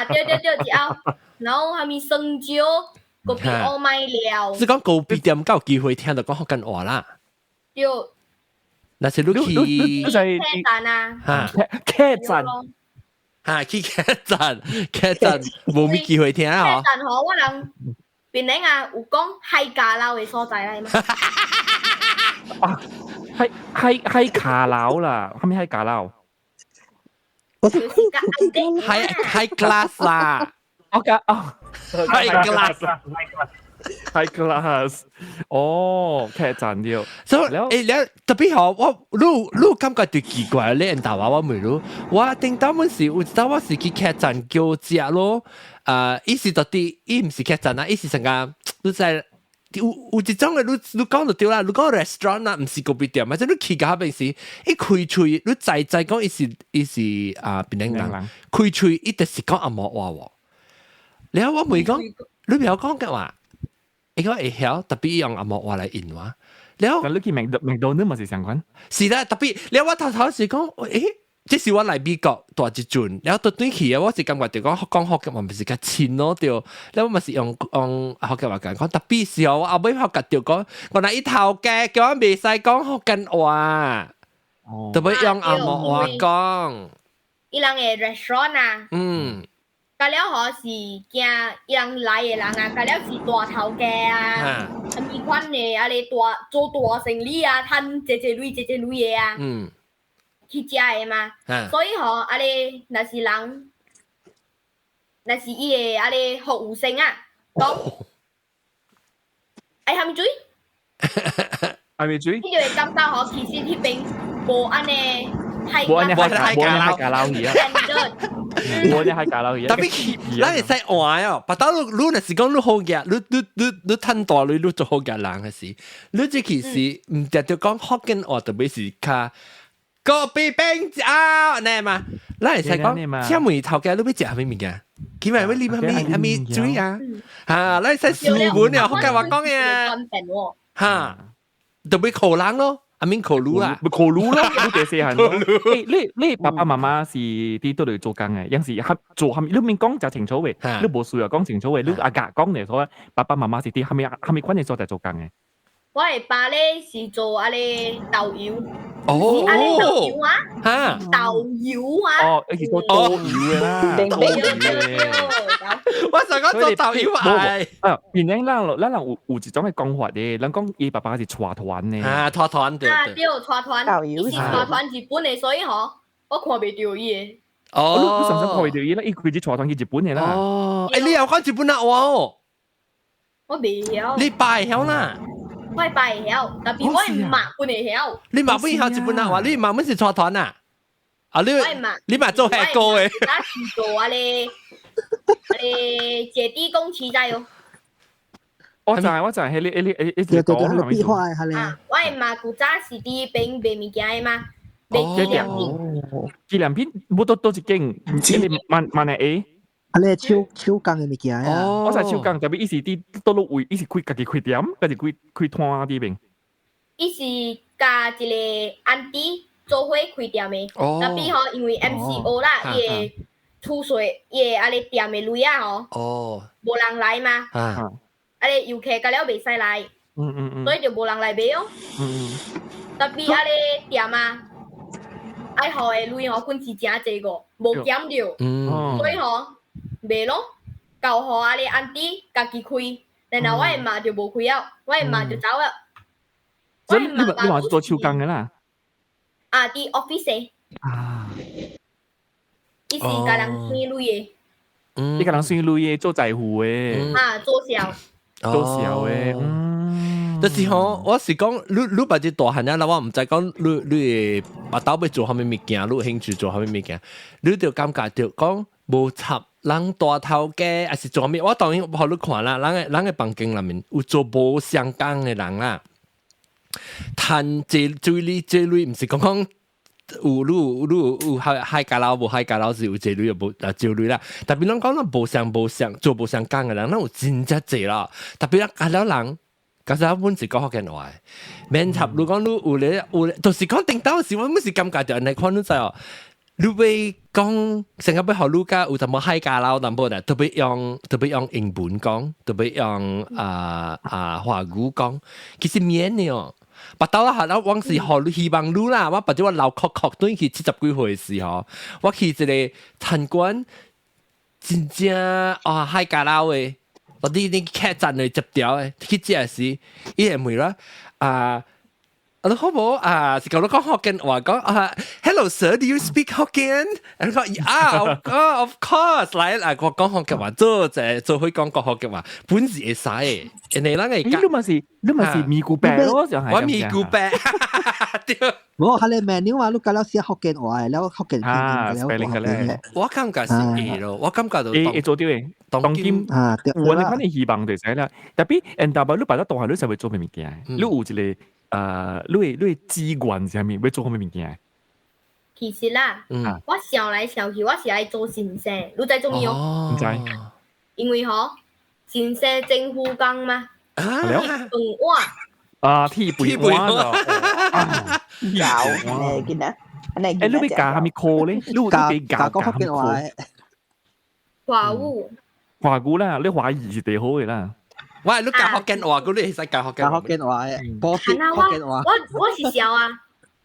對，一拗，然後下面生椒，嗰邊我買料。是講咖啡店夠機會聽到講福建話啦。對，那是你去客棧啊，客棧，去客棧冇咩機會聽啊！客棧嗬，我人別人啊有講海家撈嘅所在啦嘛。係卡佬啦，係咪係卡佬？係 class 啦，係 class 啦， high class， 哦，劇站了。所以你特別好，你感覺最奇怪，你人答我未รู้我聽到嗰時，我知道我是去劇站叫食咯，伊是到底伊唔是劇站啊，伊是成個你在。有一種嘅，你講就對啦。你講 restaurant 啊，唔是個別店，或者你去嗰邊時，一開喙，你再講伊是檳榔人，開喙一定是講阿莫話喎。然後我咪講，你唔要講嘅話，伊個會曉特別用阿莫話嚟引話。然後你去麥當勞咪是相關？是啦，特別然後我頭時講，即是我嚟美國大一轉，然後到對去啊，我是感覺就講福建話咪是較親咯，對，然後咪是用福建話講，特別是我後尾學夾條講，我嗱一頭嘅叫我未使講福建話，特別用阿莫話講。伊人嘅 restaurant 啊，甲了好是驚伊人來嘅人啊，甲了是大頭家啊，咁伊款嘅啊咧做大生意啊，賺這類嘅啊。去食的嘛，所以吼，啊咧，若是人，若是伊個啊咧服務生啊，講，蝦米水，蝦米水，伊就會感覺吼，其實迄邊無安尼海家撈魚啊，無安尼海家撈魚，特別咱會使換哦，把到你若是講你好嘅，你趁大你做好嘅人嘅時，你即其實唔得就講福建話特別是較。個別餅啊，你嘛，咱會使講，請問頭家你要食蝦米物件？佢咪要啉蝦米水啊？嚇，咱會使書本啊，福建話講嘅啊，嚇，特別口冷咯，阿面口魯啦，口魯咯，你第四行咯。你爸爸媽媽是啲都嚟做工嘅，有時做蝦米，你面講就清楚嘅，你冇需要講清楚嘅，你阿家講嚟所，爸爸媽媽是啲蝦米關係所在做工嘅。我嘅爸咧是做啊咧導遊。哦，啊你導遊啊？嚇，導遊啊？哦，一做導遊嘅啦，導遊。我想講做導遊係。原來咱有一種嘅講法嘅，咱講伊爸爸是帶團嘅。啊，帶團對。啊，對，帶團。導遊是帶團日本嘅，所以嗬，我看袂到伊嘅。哦，你甚至看袂到伊啦，伊佢只帶團去日本嘅啦。哦，你又講日本話喎？我袂曉。你爸會曉啦？我爸會曉，但係我媽本會曉。你媽本曉日本話，你媽本是帶團啊？啊，你媽做黑哥嘅。我是做啊咧姐弟公司仔哦。我知，係你一直講係咪？壁畫係咧。我媽古早是啲賣物件嘅嘛，賣紀念品。紀念品冇多一間，你萬嚟 A。啊！你手工嘅物件啊！我就手工，特別伊是啲多路位，伊是開家己開店，家己開攤啲邊。伊是加一個安迪做伙開店嘅，特別吼因為 MCO 啦，伊個厝稅，伊個啊咧店嘅鐳啊吼，無人來嘛，啊咧遊客甲了袂使來，所以就無人來買哦。特別啊咧店啊，愛互嘅鐳吼份是真濟個，無減着，所以吼。賣咯，交互啊咧安迪家己開，然後我嘅媽就無開了，我嘅媽就走了。所以你媽是做手工嘅啦？啊，啲 office 啊，伊是甲人算鐳嘅，你甲人算鐳嘅做財務嘅，啊做銷嘅，就是吼，我是講你把隻大漢啊，我唔知講你把刀要做蝦米物件，你有興趣做蝦米物件，你就感覺就講無插。人大頭家還是做咩？我當然互你看啦，人嘅房間內面有做無相干嘅人啦。趁這類唔是講有海家佬無海家佬是有這類又無這類啦。特別咱講咱無相做無相干嘅人，咱有真正濟啦。特別家佬人，家佬本是講福建話，免插如講你有咧，就是講頂到時，我每時感覺就安尼看你知哦。你會講成日要學你家有淡薄海家佬淡薄的，特別用英文講，特別用華語講，其實免嘅哦。把到啦，我往時學你希望你啦，我把啲我老確對去70幾歲嘅時候，我去一個餐館，真正海家佬嘅，我啲客棧嚟接掉嘅，去食時，伊係咪啦你好冇啊？是講到講福建話講啊 ，Hello sir, do you speak Hokkien？ 然後講of course， 嚟我講福建話，做會講福建話，本事會使嘅。人哋啷個？你咪是咪咕白咯，就係。我咪咕白，對。我係你 menu 話，你搞到寫福建話，แล้ว福建嘅我感覺是 A 咯，我感覺到 A 做啲嘅，當今我哋反正希望就係啦。特別人大把你擺得當下，你就會做咩物件？你有一個。你資源是咩？要做咩物件？其實啦，我想來想去，我是愛做新社，你知做咩哦？唔知，因為新社政府工嘛，鐵飯碗鐵飯碗有見啊！你俾教下咪 call 咧？你俾教福建話華語啦，你華語是最好嘅啦。喂，你教福建話，嗰啲其實教福建話嘅，波福建話。我是笑啊！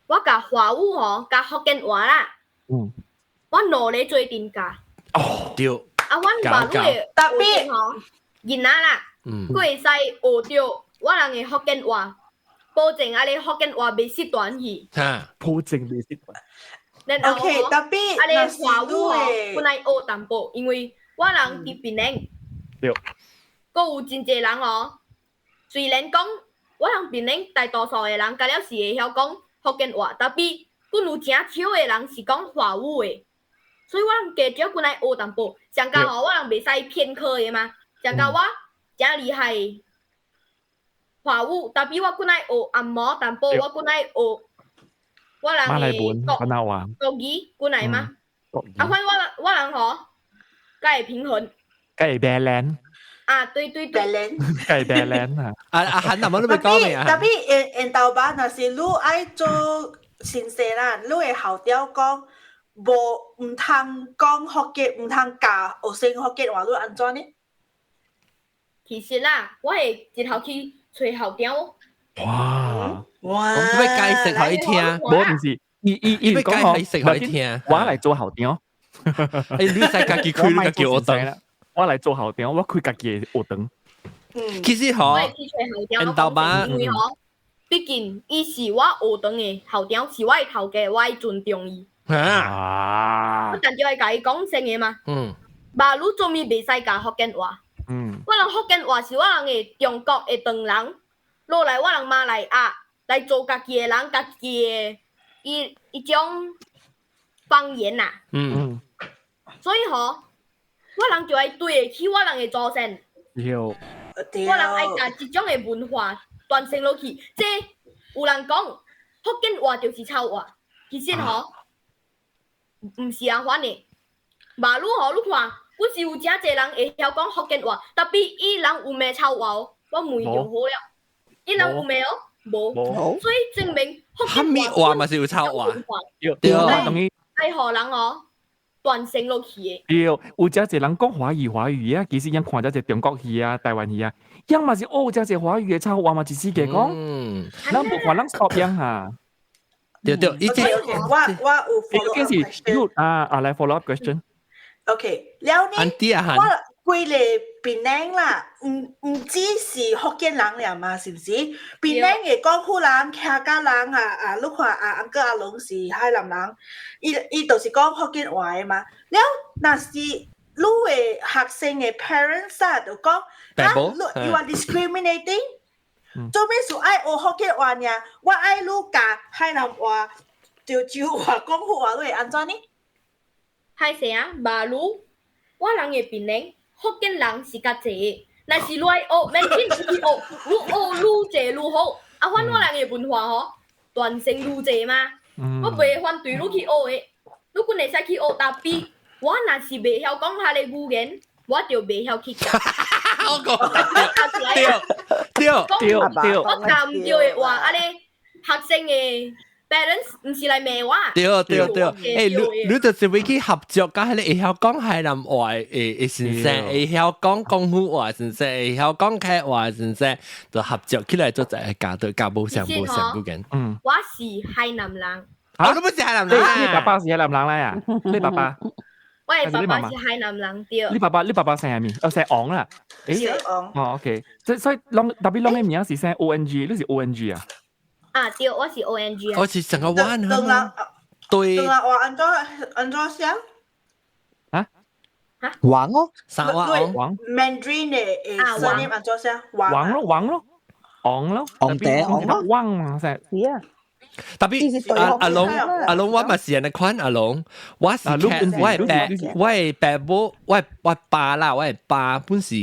我教華語教福建話啦。我努力做點教。哦，對。我華語嘅特別囡仔啦，佢會使學到我人嘅福建話，保證我哋福建話未失斷去。保證未失斷。OK， 特別我哋華語本來學淡薄，因為我人喺檳城。對。個有真濟人雖然講我人檳城大多數嘅人，假了是會曉講福建話，特別佢有真少嘅人是講華語嘅，所以我人加少佢來學淡薄。上加我人袂使偏科嘅嘛，上加我真厲害華語，特別我佢來學按摩淡薄，我佢來學我人嘅國語佢來嘛，反我人該會平衡，該會 balance。對計 balance 啊！韓南我都未講嘅啊。特別人頭版若是你愛做新社啦，你會校長講唔通講福建，唔通教學生福建話，你安怎呢？其實啦，我係日後去找校長。哇！你要解釋佢聽，我唔是，伊要解釋佢聽，我嚟做校長。你使家己開，你叫我等啦。我嚟做校長，我開家己嘅學堂。其實嗬，人頭版，因為畢竟伊是我學堂嘅校長，是我嘅頭家，我尊重伊。我但就係甲伊講聲嘅嘛。馬路做咩袂使教福建話？我人福建話是我人嘅中國嘅唐人，落來我人馬來亞來做家己嘅人，家己嘅一種方言呐。所以我人就愛對得起我人嘅祖先，我人愛將這種嘅文化傳承落去。即有人講福建話就是臭話，其實唔是人反嘅。馬路你看，我是有真濟人會曉講福建話，特別伊人有咩臭話我問就好了。伊人有咩無，所以證明福建話嘛是有臭話。對，愛互人傳承落去嘅。對，有真濟人講華語啊，其實人看咗隻中國戲啊、台灣戲啊，人嘛是學真濟華語嘅臭話嘛，一時嘅講，咱無看咱錯樣嚇。對，我有 follow up question。來 follow up question。OK， 了呢？我歸嚟檳城啦，唔只是福建人了嘛，是唔是？檳城嘅廣府人、客家人你看阿哥阿龍是海南人，伊就是講福建話嘅嘛。了，若是你嘅學生嘅 parents 就講，you are discriminating。做咩事愛學福建話呢？我愛你教海南話、潮州話、廣府話，你會安怎呢？係成啊，馬路我人嘅檳城。福建人是較濟，若是來學，免緊去學，愈濟愈好。反我人嘅文化傳承愈濟嘛。我袂反對你去學嘅，你kun會使去學，但係我若是袂曉講下嘅語言，我就袂曉去教。我講對，我教唔到嘅話，學生嘅。parents 唔是來罵我。對，你就是會去合作，甲迄個會曉講海南話嘅先生，會曉講廣府話先生，會曉講客話先生，就合作起來做一個家隊，教無相嗰間。我是海南人。你不是海南人？你爸爸是海南人嚟啊？你爸爸？我嘅爸爸是海南人，對。你爸爸姓咩名？姓昂啦。姓昂。OK，所以特別啷嘅名是姓 ONG， 你是 ONG 啊？啊，對，我是 ONG 啊。我是成個彎啊。對。等下我安怎寫？王哦，啥王 ？Mandarin 嘅 surname 安怎寫？王咯，昂咯，王嘛實。係啊。特別阿龍，我咪是人哋款阿龍，我係爸母，我爸啦，我係爸本是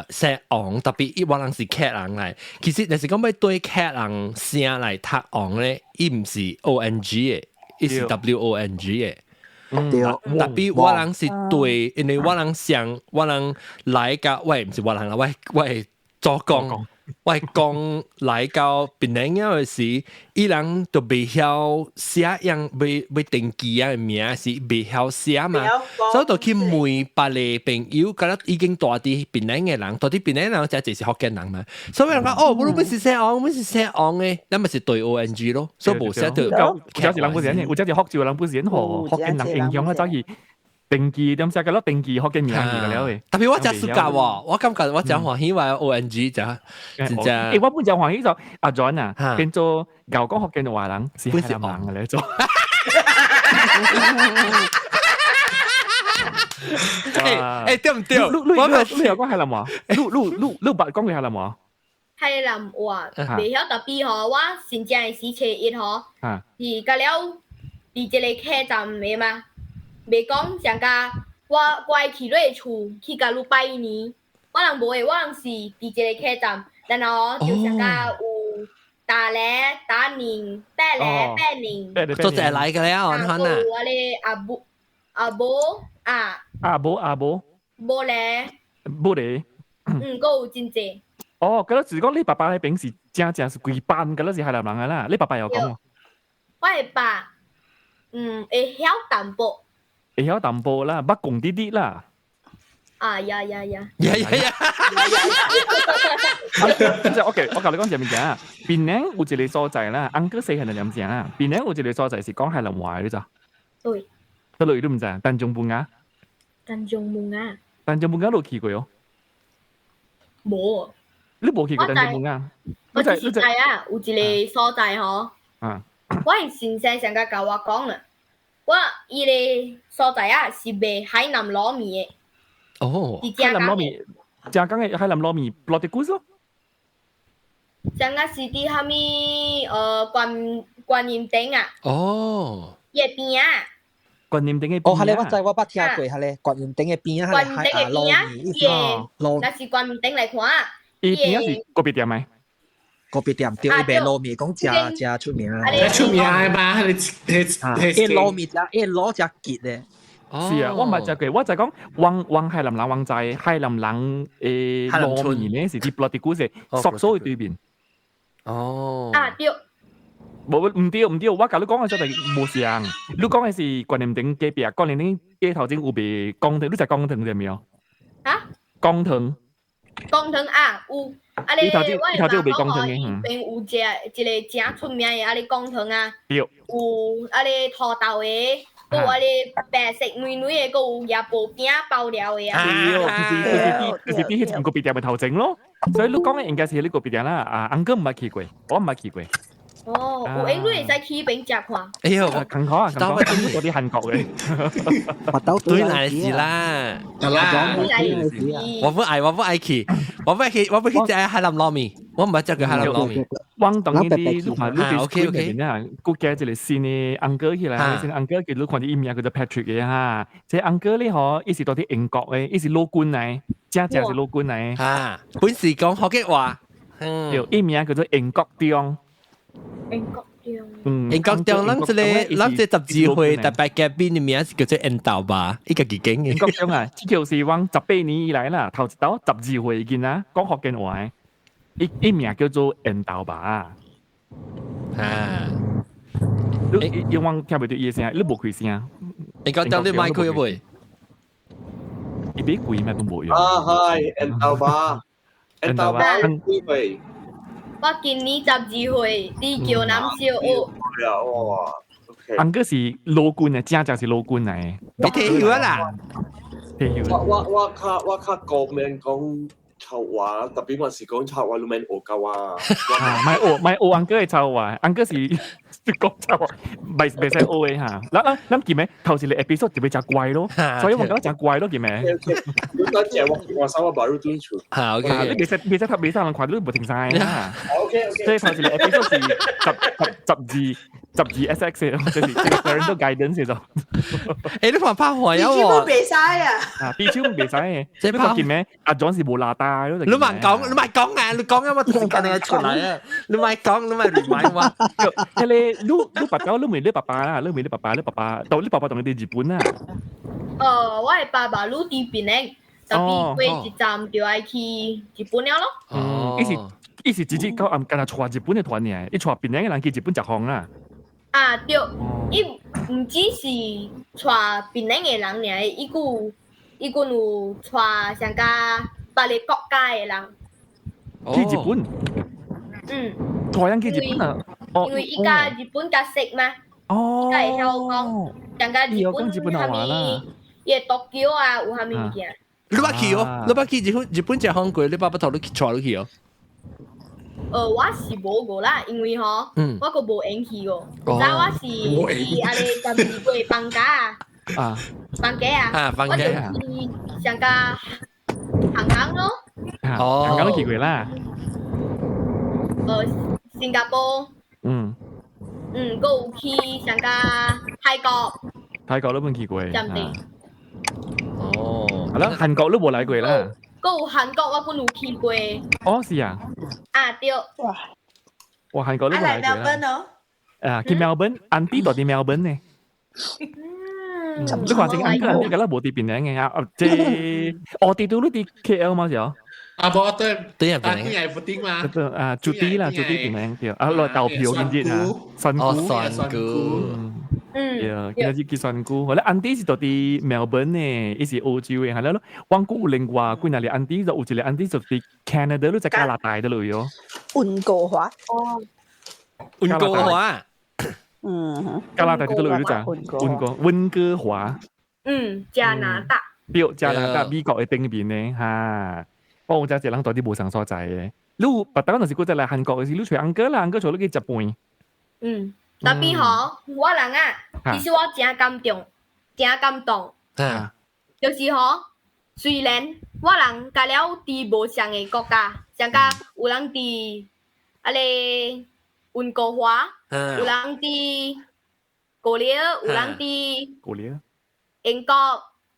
寫昂，特別伊我人是客人嚟。其實你是講要對客人寫嚟讀昂咧，伊唔是 ONG 嘅，伊是 WONG 嘅。特別我人是對，因為我人想我人來個，喂唔是我人啦，我係做工。我講來到檳城嗰時，伊人都未曉寫樣，未登記啊名是未曉寫嘛，所以就去問別個朋友，覺得已經大啲檳城嘅人，大啲檳城人就係福建人嘛，所以人講哦，我都唔是寫昂，我是寫昂嘅，那咪是對 ONG 咯，所以冇寫到。有時人本身，有隻福州人本身和福建人影響啊，走去。定義點寫嘅咯？定義學嘅名嚟嘅了特別我真暑假喎，我感覺我真歡喜話 ONG 就真正。我本就歡喜就阿 John 啊，變做牛江學嘅華人是係南人嘅咧做。對唔對？你又講係南話？你白講嘅係南話？係南話，未曉特別嗬，我先正係試車一嗬，而家了，而這裡客站嘅嘛。未講上家，我去瑞厝去甲你拜年，我人無誒，我人是佇一個客站，然後就上家有大禮、大年、拜禮、拜年，都係來嘅啦，我看啊。我哋阿伯，無咧，還有真濟。哦，嗰陣時講你爸爸喺平時正是規班，嗰陣時係南人嘅啦，你爸爸有講喎。我係爸，會曉淡薄。會曉淡薄啦，捌講啲啲啦。呀。OK， 我教你講點樣。檳城有一個所在啦，安哥細漢就點講啦。檳城有一個所在是講係南話嘅咋。對。嗰度你都唔知啊？丹中半亞。丹中半亞都去過哦。冇。你冇去過丹中半亞？我就是知啊，有一個所在嗬。我係先生上家教我講啦。我伊個所在啊是賣海南糯米嘅。哦，海南糯米，正講嘅海南糯米落地股咯。正個是啲蝦米觀音頂啊。哦。嘅邊啊。觀音頂嘅邊啊。哦，係咧，我知我捌聽過，係咧，觀音頂嘅邊啊，觀音頂嘅邊啊，耶，那是觀音頂嚟看啊。伊邊啊是個別店咪？個別店對，伊賣糯米講真出名啊！出名係嘛？伊糯米只，伊攞只結咧。是啊，我唔係就佢，我就講旺海南人旺仔，海南人糯米咧是啲落地股是索所對邊。哦。對。唔對，我甲你講嘅真係冇像，你講嘅是觀音頂隔壁，觀音頂街頭前有賣江藤，你食江藤對未有？江藤。江藤啊，有。啊！你頭先有未江藤嘅？邊有一個正出名嘅啊！你江藤啊，有啊！你土豆嘅，有啊！你白色妹妹嘅，有也布餅包料嘅啊！其實啲係個別店嘅頭前咯，所以你講嘅應該係呢個別店啦。啊，安哥唔係去過，我唔係去過。哦，有應該會使去邊食看。哎呦，近可啊，近可嗰啲韓國嘅，麥兜對嚟事啦，得啦，我不愛去，我不去食海南糯米，我唔係食佢海南糯米。汪當呢啲，你看你啲 screen 入邊啊，佢加一個新嘅安哥起來，新安哥叫你看啲名叫做 Patrick 嘅哈，即安哥咧嗬，伊是到啲英國嘅，伊是老官嚟，正是老官嚟。啊，本是講福建話，伊名叫做英國中。英國中，英國中，咱這十字會特別嘉賓嘅名是叫做印度吧？一個幾勁嘅。英國中啊，這就是往18年以來啦，頭一道十字會見啦，講福建話，伊名叫做印度吧。你往聽唔到伊聲，你冇開聲。英國中你買開未？伊俾貴咩都冇用。係印度吧，印度吧，貴。我今年十二歲，你叫男小學。哇 ，安哥是老官嘅，正是老官嚟。你睇曉啦？我較講面講臭話，特別我是講臭話，你咪學夠啊！咪學安哥係臭話，安哥是講臭話，咪使學嘅嚇。嗱見咩？頭先你 episode 就俾隻怪咯，所以我覺得隻怪咯見咩？多謝我收我把路斷住。嚇 OK，你別使俾曬人群都冇停曬啦。OK，即係頭先你 episode 是12 SX 咯，即係 parental guidance 嚟咗。誒，你話拍海有喎？都別晒啊！B 超唔別晒，即係拍見咩？阿John是冇拿帶咯。你咪講啊！你講啊！我時間你出嚟啊！你咪講，你咪唔係話。係你爸爸，你未你爸爸啦，你未你爸爸同你哋日本啊？我係爸爸攞啲邊咧，特別過一站就係去日本了咯。哦，意思直接講跟他帶日本嘅團嘅，你帶邊咧嘅人去日本直航啦。啊對，伊唔只是帶邊咧嘅人嚟，伊個有帶上加別個國家嘅人。去日本？帶人去日本啊？因為依家日本較識嘛。哦。係香港，上加日本係咪？嘢東京啊，有蝦米物件？你捌去哦？你捌去日本只航過？你爸爸同你帶你去哦？我是無過啦，因為我個無緣去過。但我是阿你暫時過放假啊，放假啊，我就去上加香港咯。香港都去過啦。新加坡。個有去上加泰國。泰國都冇去過。暫定。哦，係啦，韓國都冇嚟過啦。個有韓國我都有去過。哦，是啊。啊對。哇，韓國都冇嚟過啦。去 Melbourne，安迪到啲 Melbourne 呢？你話正安迪安迪啦，冇啲邊嘅啊？即係我哋都啲 KL 嘛就。冇對，對入邊係福丁嘛？จุด邊名叫來投票先知啊，선菇。今日去선菇，我咧安迪是到啲 Melbourne 呢，伊是澳洲嘅，係啦咯。溫哥華另外幾廿年安迪就有一個安迪就啲 Canada 都在加拿大度咯喲。溫哥華哦，溫哥華，加拿大度咯，你知溫哥華。加拿大。對，加拿大美國嘅頂邊呢嚇。我真係人多啲無上所在嘅。你白當嗰時嗰陣嚟韓國嘅時，你除安哥啦，安哥做咗幾日半。特別好，我人啊，其實我真感動，就是吼，雖然我人加了啲無相嘅國家，像加有人啲啊咧溫哥華，有人啲高麗，有人啲英國，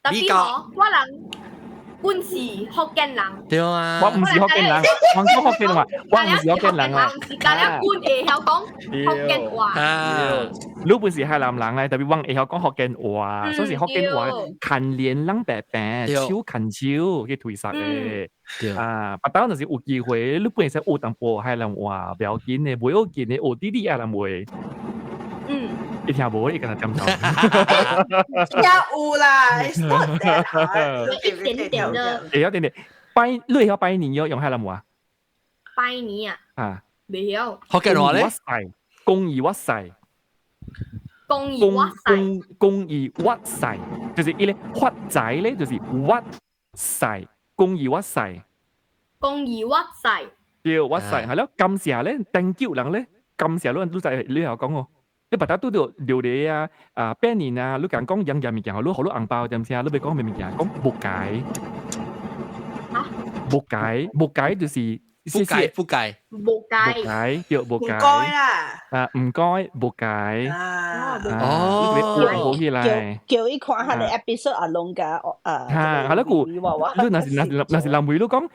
特別好，我人。本是福建人，對啊，我唔是福建人，我講福建話，我唔是福建人啊。但係本會曉講福建話。你本是海南人咧，特別我會曉講福建話，所以福建話近年冷白白，超近超嘅推實嘅。啊，不單就是有機會，你本身學淡薄海南話，不要緊嘅，唔要緊嘅，學啲啲海南話。一聽無，一個人點頭。有啦，一點點的。有點點。你會曉拜年要用海南話？拜年啊？啊，未曉。福建話咧？公義屈世。公義屈世，就是伊咧屈仔咧，就是屈世，公義屈世。公義屈世。要屈世係咯，咁時候咧，定叫人咧，咁時候都就係你又講喎。你白打都要料理啊！拜年啊！你講養物件，好多紅包點先啊！你咪講咩物件？講木解。木解就是覆蓋。木解叫木解。唔該啦。唔該，木解。哦。好起來。叫伊看下你 episode 啊，弄噶係啦，故你那是林梅都講，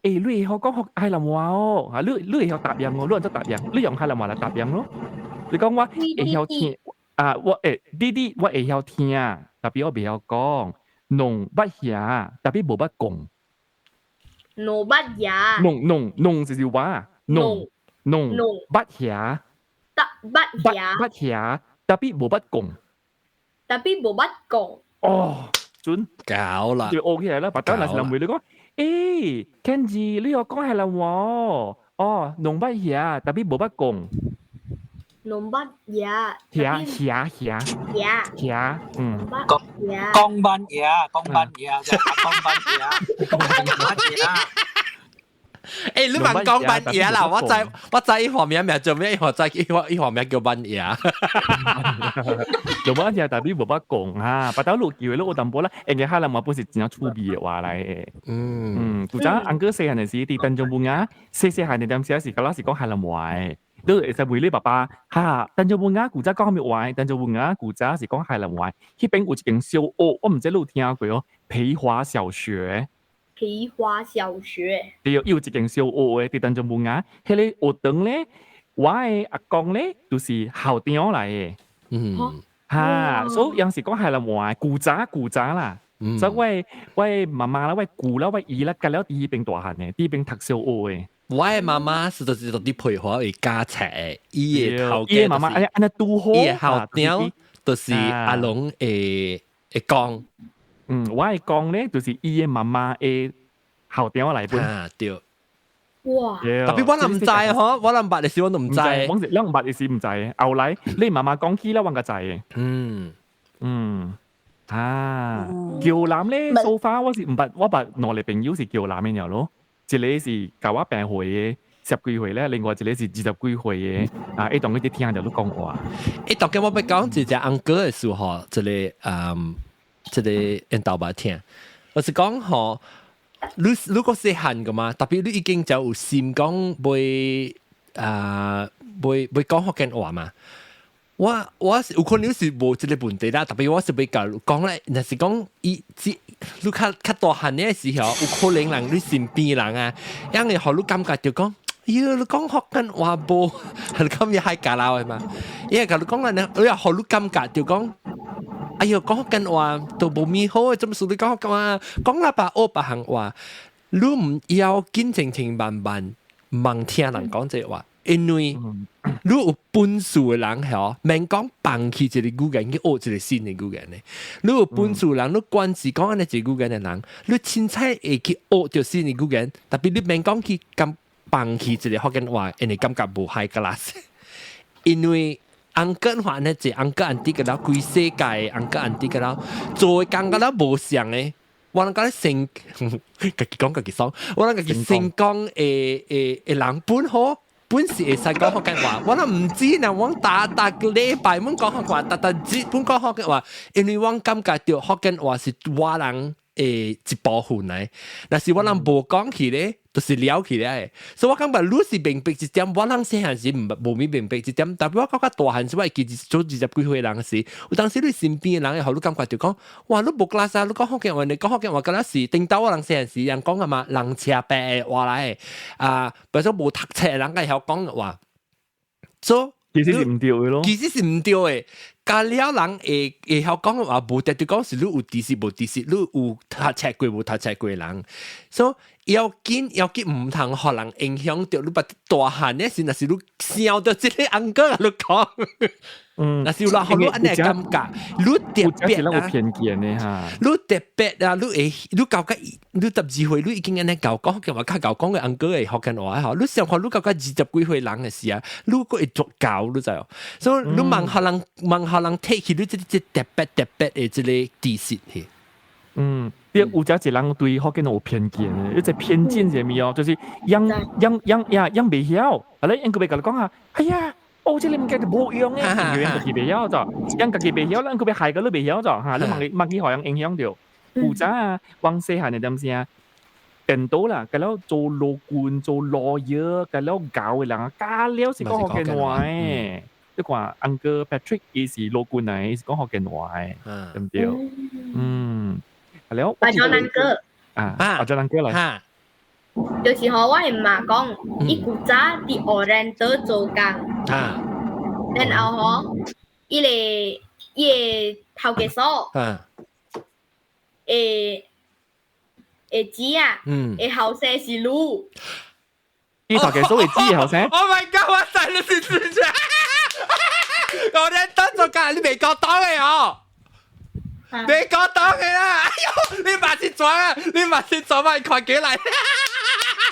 誒，你會學講海南話哦，你會學答應哦，你人都答應，你用海南話嚟答應咯。你講我會曉聽我啲我會曉聽，特別我未曉講，農不曉，特別無不講。農不曉。農就是話，農不曉。不曉，特別無不講。哦，準搞啦。就 OK 啦，白當那是林梅你講，誒 ，Kenji 你學講海南話哦，農不曉，特別無不講。農不曉，曉，講班嘢，即係講班嘢。你問講班爺啦，我知一方面名做咩，一方面叫班爺。做乜嘢？但係冇乜講啊，把刀錄叫佢錄淡薄啦，人家可能冇本事真係粗鄙嘅話嚟。古仔安哥細漢嘅時，啲鄧仲本啊，細漢嘅點時時，嗰陣時講係林壞，都係為你爸爸嚇鄧仲本啊，古仔講咩壞？鄧仲本啊，古仔是講係林壞，嗰邊有一間小學，我唔知你有聽過哦，培華小學。培華小學，對，有一間小學嘅，啲鄧仲本啊，迄個學堂咧，我嘅阿公咧，就是校長嚟嘅。嚇，所以有時講係啦，話古仔啦，所以我媽媽啦，我姑啦，我姨啦，隔了第二邊大漢嘅，第二邊讀小學嘅。我嘅媽媽是就是啲培華嘅家冊嘅，伊嘅頭家，伊媽媽安尼拄好，伊嘅校長就是阿龍會講。我係講咧，就是伊嘅媽媽嘅校長嚟本。對。哇！特別我唔知嗬，我諗白歷史我都唔知。我兩白歷史唔知，後來你媽媽講起啦，我個知嘅。橋南咧，so far我是唔捌，我捌我哋朋友是橋南嘅人咯。一個是教我病歲嘅10幾歲咧，另外一個是20幾歲嘅。一當佢哋聽就都講話。當今我要講一隻安哥嘅時候，即個引導把聽，我是講嗬。如果細漢㗎嘛，特別你已經就有心講會講福建話嘛。我是有可能是無這個問題啦，特別我是會講咧，若是講你較大漢嘅時候，有可能人你身邊人啊，因為互你感覺就講，你講福建話無，係咁樣係假啦係嘛？因為佢講咧，你又互你感覺就講。哎呦，講福建話都冇咪好，做乜事你講福建話？講啦把我把行話，你唔要緊情情慢慢盲聽人講這話，因為你有本事嘅人係免講放棄一個語言去學一個新嘅語言咧。你有本事人，你關係講安尼一個語言嘅人，你凊彩會去學着新嘅語言，特別你免講去咁放棄一個福建話，因為感覺無害噶啦，因為。安哥話呢，即安哥安啲嘅啦，規世界安哥安啲嘅啦，做工嘅啦無相嘅，我能講成，家己講家己爽，我能家己成功人本事會使講福建話，我都唔知呢，我打個禮拜本講福建話，打節本講福建話，因為我感覺到福建話是我人一部分嚟，但是我人無講起咧。就是了起來，所以我感覺你是明白一點，我人細漢時無咪明白一點，但係我感覺大漢時我記做20幾歲人時，有當時你身邊嘅人後你感覺就講，哇！你無class啊，你講福建話，你講福建話，嗰陣時頂到我人細漢時人講係嘛，人車白嘅話嚟，比如說無讀冊嘅人嘅後講嘅話，所以其實是唔對嘅咯，其實是唔對嘅。加了人會曉講嘅話，無特對講是你有知識無知識，你有讀冊過無讀冊過嘅人，所以要緊唔通互人影響到你把大漢嘅時，若是你笑到即個安哥啊，你講，若是有人互你安尼感覺，你特別啊，偏見嘅嚇，你特別啊，你搞個你12歲，你已經安尼搞講嘅話，較搞講嘅安哥嘅福建話嚇，你上學你搞個20幾歲人嘅時啊，你個會作搞你知哦，所以你問互人睇起你即特別嘅即個知識去。啲有隻人對福建話有偏見嘅，一隻偏見係咩哦？就是樣未曉，啊咧，人佢咪甲你講下，哎呀，即你唔記得冇用嘅，人家己未曉咋，人家己未曉，人佢咪害個你未曉咋嚇，你問佢互人影響到，有隻啊，往細漢嘅點先啊，變到啦，咁樣做老官做lawyer，咁樣教嘅人，加了是講福建話嘅。即係話 Uncle Patrick 伊是老官嚟，是講福建話嘅，對唔對？แล้ว我叫南哥我叫南哥嚟就是我係媽講伊古早佇Oriental做工然後伊個頭家嫂會知啊會後生是路伊頭家嫂會知後生 Oh my god 我睇你是真嘅Oriental做工你未講到嘅哦你講到嘅啦！哎呦，你馬先裝啊！你馬先裝埋快幾嚟？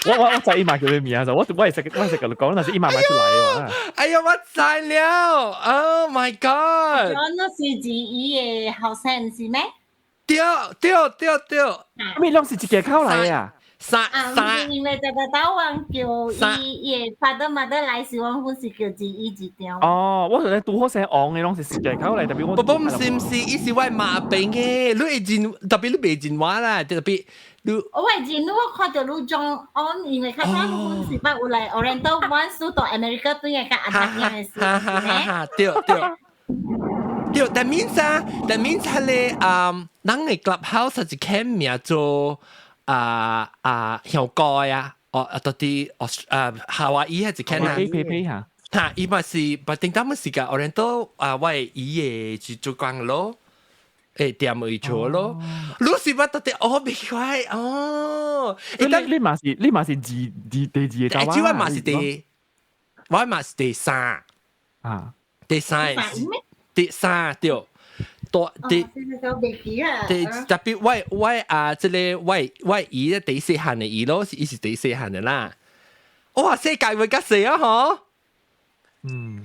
我知伊媽叫咩名啊？我係識佢講，但是伊媽買出嚟喎。哎呀，我知了 ！Oh my god！那是指伊嘅後生是咩？對。咩攏是一個口嚟啊？因為就到往叫伊father mother 來時，我本是叫字伊一條。哦，我哋拄好寫昂嘅，攏是世界口嚟，特別我。唔是，伊是我馬病嘅，你會真特別你袂真話啦，特別你。我係真，我看到你裝安，因為佢講本是捌有嚟 Oriental One 輸到 America 對嘅個安樣嘅事。對，但 means 係咧咱嘅 clubhouse 係簽名做香港啊，到啲夏威夷係簽啊。呸嚇！嚇，伊咪是，不定當乜時間，我哋都喂伊嘅做工咯，點去做咯？你是乜到底？別怪哦。你嘛是第二個？只我嘛是我嘛是第三啊，第三對。特別喂即係喂姨咧第四行嘅姨咯，伊是第四行嘅啦。哇，世界會咁細啊！嗬，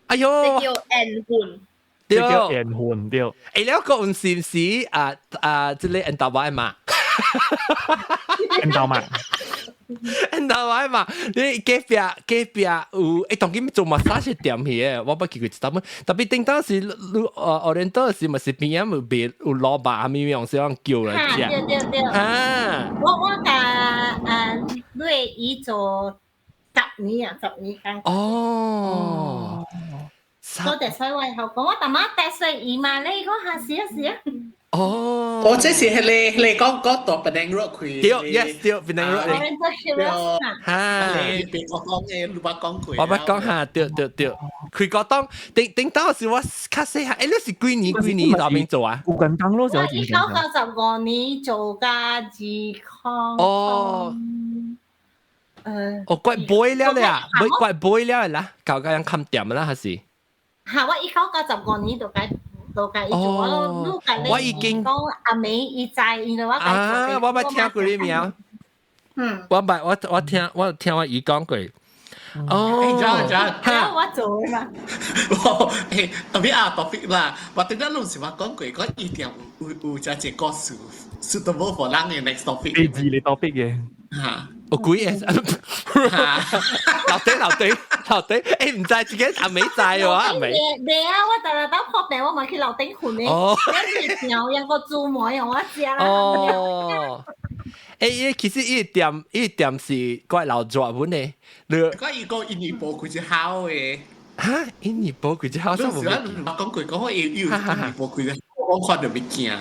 哎喲，叫緣分，對，叫緣分對。你個運是唔是即係人道話嘛？人道嘛？人道話嘛？你隔壁有當今做 massage 店嘅，我不記佢知道乜。特別頂當時我哋當時咪是邊有別有老闆咪用這樣叫嚟食。對。我甲瑞姨做10年間。哦。我哋所以我講我大媽帶水姨嘛，你講下試。哦，我這是你講到 Penang Road 佢，對 Penang Road 你俾我講嘅，你講佢，我講下，對，佢覺得頂當時我卡死下，你是幾年嗰邊做啊？有簡單咯，就1995年做家治康。哦，怪背了咧啊，怪背了啦，搞個樣冚掂啦，還是？嚇！我1995年就解。我已經講阿美伊在，因為我我冇聽過呢名。我聽我姨講過。我做嘅嘛。特別topic 啦，我聽到老師話講過，我一定有只隻歌 suitable for 咱嘅 next topic。第二個 topic 嘅。嚇！我估嘅，留低，唔知自己阿美制嘅話，阿美。你啊，我就係打破病，我咪去留丁款咧。哦。跟住有個注模用我食啦。哦。其實呢店是怪老作本嘅。我一個印尼波佢只好嘅。嚇！印尼波佢只好，我講佢講我要印尼波佢嘅，我看到未驚。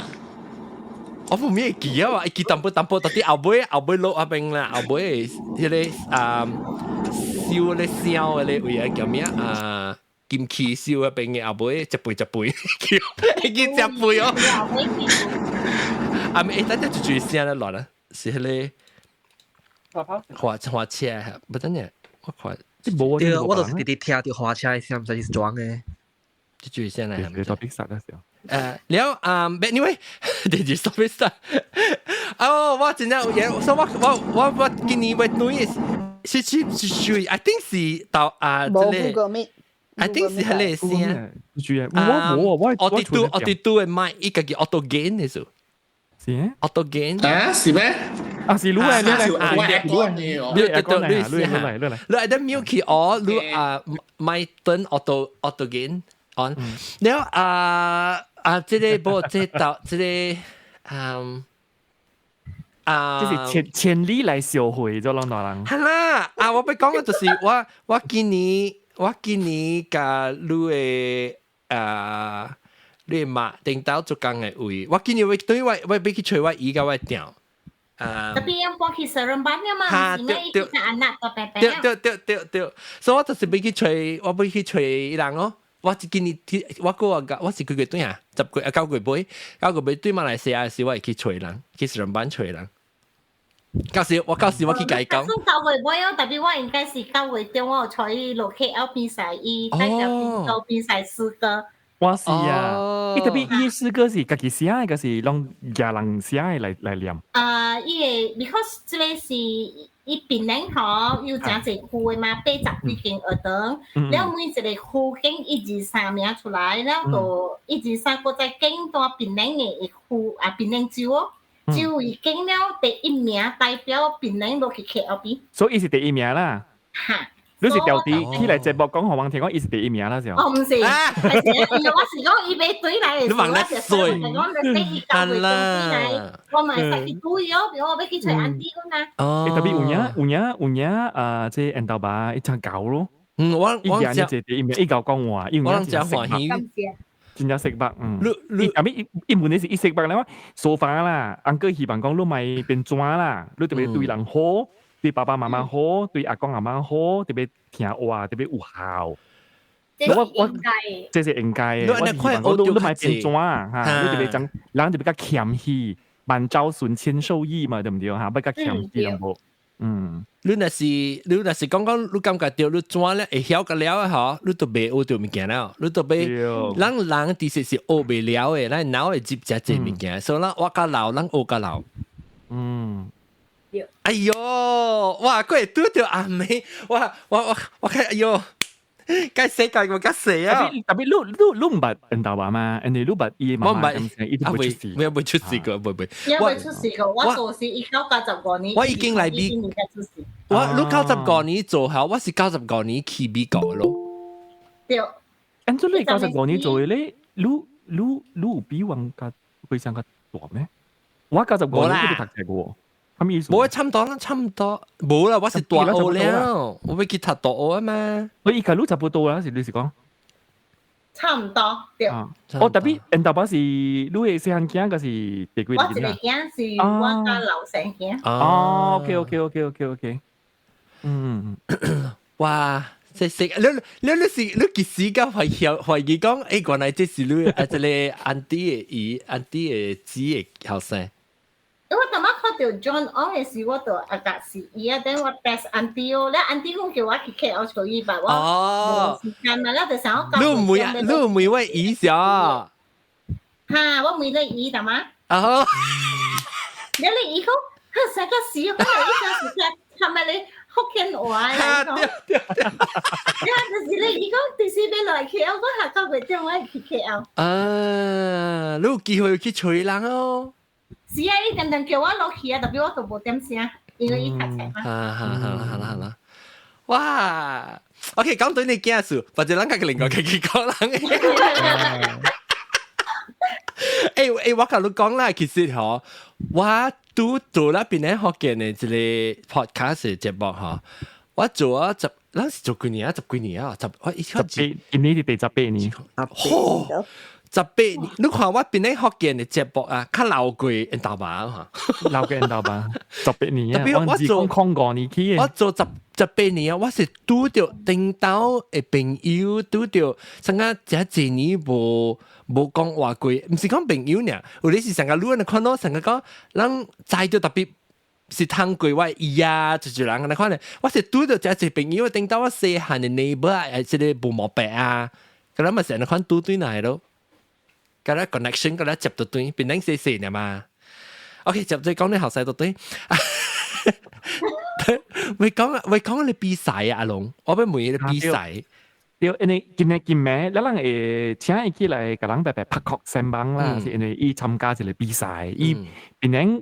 我唔咩記啊！記淡薄，到啲後尾落阿邊啦，後尾迄個燒咧燒咧位啊叫咩金旗燒阿邊嘅後尾一杯叫，已經隻杯哦。咪等陣就注意聲啦，落啦，是迄個滑車嚇，唔等陣我看。對，我都是直直聽到滑車嘅聲，唔使是裝嘅。注意聲啦，你到比賽嘅時候。แล้วanyway เดี๋ยวจะ stop it 我真係嘢，所以我今年為女是屬於 I think 是到冇 Google Meet I think 是係你先我哋買一個叫 auto gain 嘅數是 auto gain 是咩？是錄嚟你係得 milky 我你買等 auto gain แล้ว即係播即係到即係就是千里來小會咗啷人。係啦，我俾講嘅就是我今年甲你媽頂到做工嘅位，我今年對我俾佢吹我依家我掉。Tapi yang buat kisaran banyak mah, sehingga itu anak kepepet. 對，所以我就是俾佢吹，我俾佢吹人咯。我今年我是幾個對啊，9個杯對馬來西亞時我係去吹人，去上班吹人。到時我去解講。9個杯哦，特別我應該是9個鐘我吹落 KL 比賽，伊帶着賓州比賽4個。我是啊，伊特別伊4個是家己寫嘅，還是攏家人寫嘅來念？伊個 because 這個是。伊檳榔嗬，要整隻區嘅嘛，80幾間學堂，然後每一個區經1、2、3名出來，然後就1、2、3個再經到檳榔嘅區檳榔州哦，就已經了第一名代表檳城落去 KLB， 所以伊是第一名啦。嚇！你是調啲起來節目講何王聽講伊是第一名啦，就。哦，唔是，係因為我是講伊俾對嚟，你問得衰，講你第一教會對嚟，我咪實去對咗，比我俾佢隨安啲咁啦。哦，特別有影即係印度吧一隻狗咯。我講即係第一名，伊狗講話，因為我真歡喜。真正識白，你後尾一問你是一識白啦，說法啦，安哥希望講你咪變裝啦，你特別對人好。對爸爸媽媽好，對阿公阿媽好，特別聽話，特別有效。這是應該嘅。我希望我都買變裝嚇，你特別講，人特別較謙虛，萬招順千受益嘛，對唔對嚇？比較謙虛人冇。你若是講，你感覺到你裝咧會曉個了啊嗬，你都未學到物件啦，你都未，人的確是學未了嘅，咱腦會接這物件，所以咱我較老，咱學較老。哎呦，哇！佢係拄到阿妹，我看，哎呦，該死該我該死啊！特別你唔捌印度話嘛？人哋你捌伊媽媽咁聲，伊都會出事。我會出事個，會。因為出事個，我做事1995年，我已經嚟美，你95年做好，我是95年去美國咯。對，按照你95年做嘅咧，你有比往家會上個大咩？我95年都讀冊嘅喎。冇差唔多啦，差唔多冇啦，我是大學了，我要去讀大學啊嘛。我而家都差不多啦，是你是講？差唔多，對。我特別印度巴是你係細漢囝，個是第幾年？我一個囝是我家老細囝。哦 ，OK，哇！即係你幾時間懷疑講，誒原來這是你啊，這個安迪嘅姊嘅後生。因為當我看到 John On 嘅時，我就啊格是伊啊，等我 test Auntie 哦，咧 Auntie 講叫我去 KL 做伊吧，我冇時間嘛，咧就想我你唔會為伊少嚇，我唔會伊得嘛？哦，你伊講，成個時我講伊陣時係咪你福建話嚟講？就是你伊講第四邊來 KL，我下個月將我去 KL。你有機會去吹人哦。是啊，你常常叫我落去啊，特別我都冇點聲，因為伊讀冊嘛。好啦，哇 ！OK， 講對你件事，或者咱家嘅另外嘅結果人。我同你講啦，其實嗬，我都做啦邊咧福建嘅一個 podcast 節目嗬，我做啊咱是做幾年啊？我一開始今年是第18年。18年，你看我邊咧福建嘅節目啊，較老過印度吧嚇，老過印度吧，18年啊，我做抗過年期嘅，我做18年啊，我是拄到頂島嘅朋友，拄到成個這幾年無講話過，唔是講朋友呢，有啲是成個路人看到成個講，人知道特別是通過我伊啊，就人咁看咧，我是拄到這幾朋友頂島我細漢嘅 neighbor 啊，即係無毛病啊，咁樣咪成日看拄對嚟咯。嗰啲 connection 嗰啲接到對，變成細呢嘛。OK， 接再講你後世到對。會講你比賽啊，阿龍，我俾問你比賽。對，因為今咩，咱人請伊起來，甲人白拍殼先幫啦，是因為伊參加一個比賽，伊今年有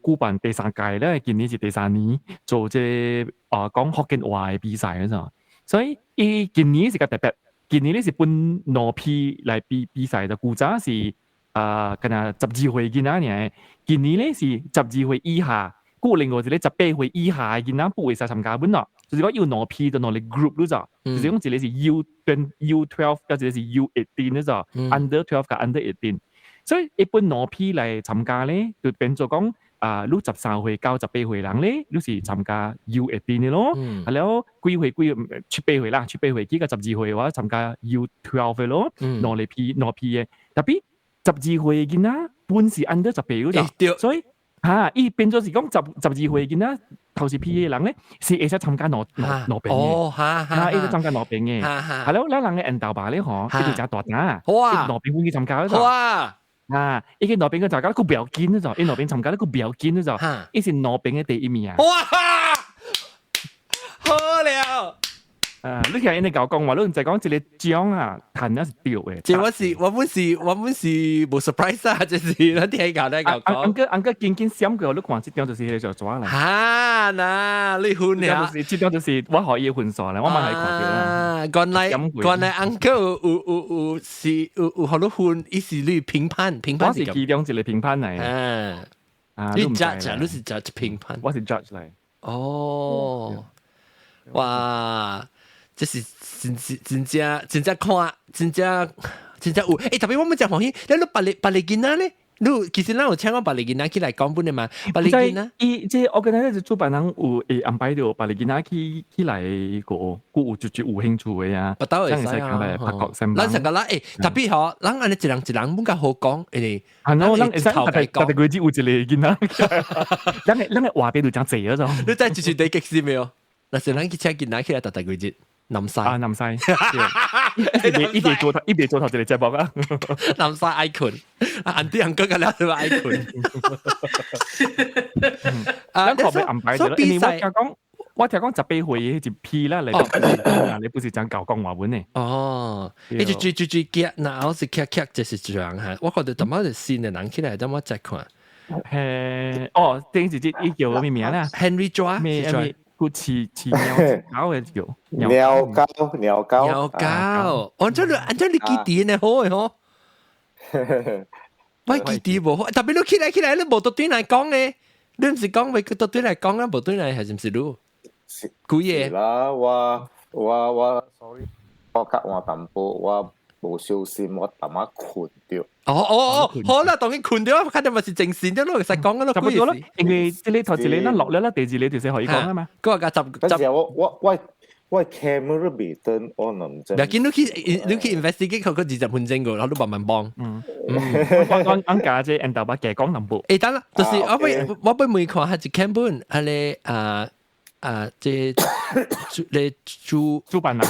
舉辦第3屆咧，今年是第3年做即講福建話嘅比賽嗰陣，所以伊今年是個特別。今年咧是本羅批來比賽的，古早是咁啊12歲囡仔呢，今年咧是12歲以下，故另外一個18歲以下嘅囡仔不會使參加本咯，就是講要羅批就攞嚟 group 咯咋，就是講一個是 U12，跟住是 U18 咯咋 ，under 12同 under 18，所以一般羅批嚟參加咧，就變做講。你13歲到18歲人咧，你是參加 U18 嘅咯，係咯，幾歲18歲啦，18歲幾個12歲嘅話參加 U12 嘅咯，攞嚟批嘅，特別12歲嘅囡仔本是 under 18嗰度，所以伊變咗是講12歲嘅囡仔頭時批嘅人咧，是會使參加攞兵嘅，會使參加攞兵嘅，係咯，咱人嘅印度吧咧嗬，佢哋就大膽，攞兵會去參加嗰度。伊個羅賓嘅大家都表堅咗就，伊羅賓參加都表堅咗就，伊是羅賓嘅第一名啊！哇，好了，你聽人哋講話，你就講一個獎啊，彈啊是對嘅。這我們是冇 surprise 啊，就是嗰啲喺搞咧搞講。安哥見閃過，你看這張就是喺度抓啦。嚇嗱，你換呀？這張就是我可以換數啦，我咪係看到啦。原來安哥有好多換，意思你評判。我是其中一個評判嚟。你 judge 你是 judge 評判。我是 judge 嚟。哦，哇！這是真正看，真正有。誒，特別我們講歡喜，你白利囡仔咧，你其實咱有請我白利囡仔起來講本的嘛，白利囡仔。即我覺得主辦人有安排到白利囡仔起來個，有就有興趣嘅啊。不兜會使啊，咱成個啦，誒，特別嗬，咱安尼一人本較好講，誒，咱會使特別規矩有一個囡仔，咱嘅話俾你講濟嗰種。你真係住地極是未哦？嗱，成咱去請囡仔起來特別規矩。南西南西，一邊做頭一個節目啊！南西 icon， 安啲人講緊啦，係咪 icon？ 咱可唔安排咗？因為我聽講18歲一批啦，你不是講搞講話文呢？哦，你最夾，嗱，我是夾就是這樣嚇。我覺得點解就新嘅人起來，點解再看？電視節依叫咩名啊 ？Henry Joa。個似鳥嘅叫鳥鳩，按照你幾點呢？好嘅嗬，喂幾點冇好，特別你起來，你冇到端嚟講嘅，你唔是講為到端嚟講啦，冇端嚟係唔是咯？古嘢啦，我 sorry， 我夾我淡薄，我冇小心，我淡下困掉。好啦，當然困掉，肯定咪是正線啫咯，其實講嘅咯，差唔多啦。因為這裡頭一個咱落了啦，第二個就是可以講啊嘛。嗰個集，我 camera 未登，我唔知。嗱，見你去 investigate 佢20分鐘個，然後都慢慢幫。我家姐 and 爸爸嘅講南部。誒，等啦，就是我俾每看下一camp本，係咧即你主辦人，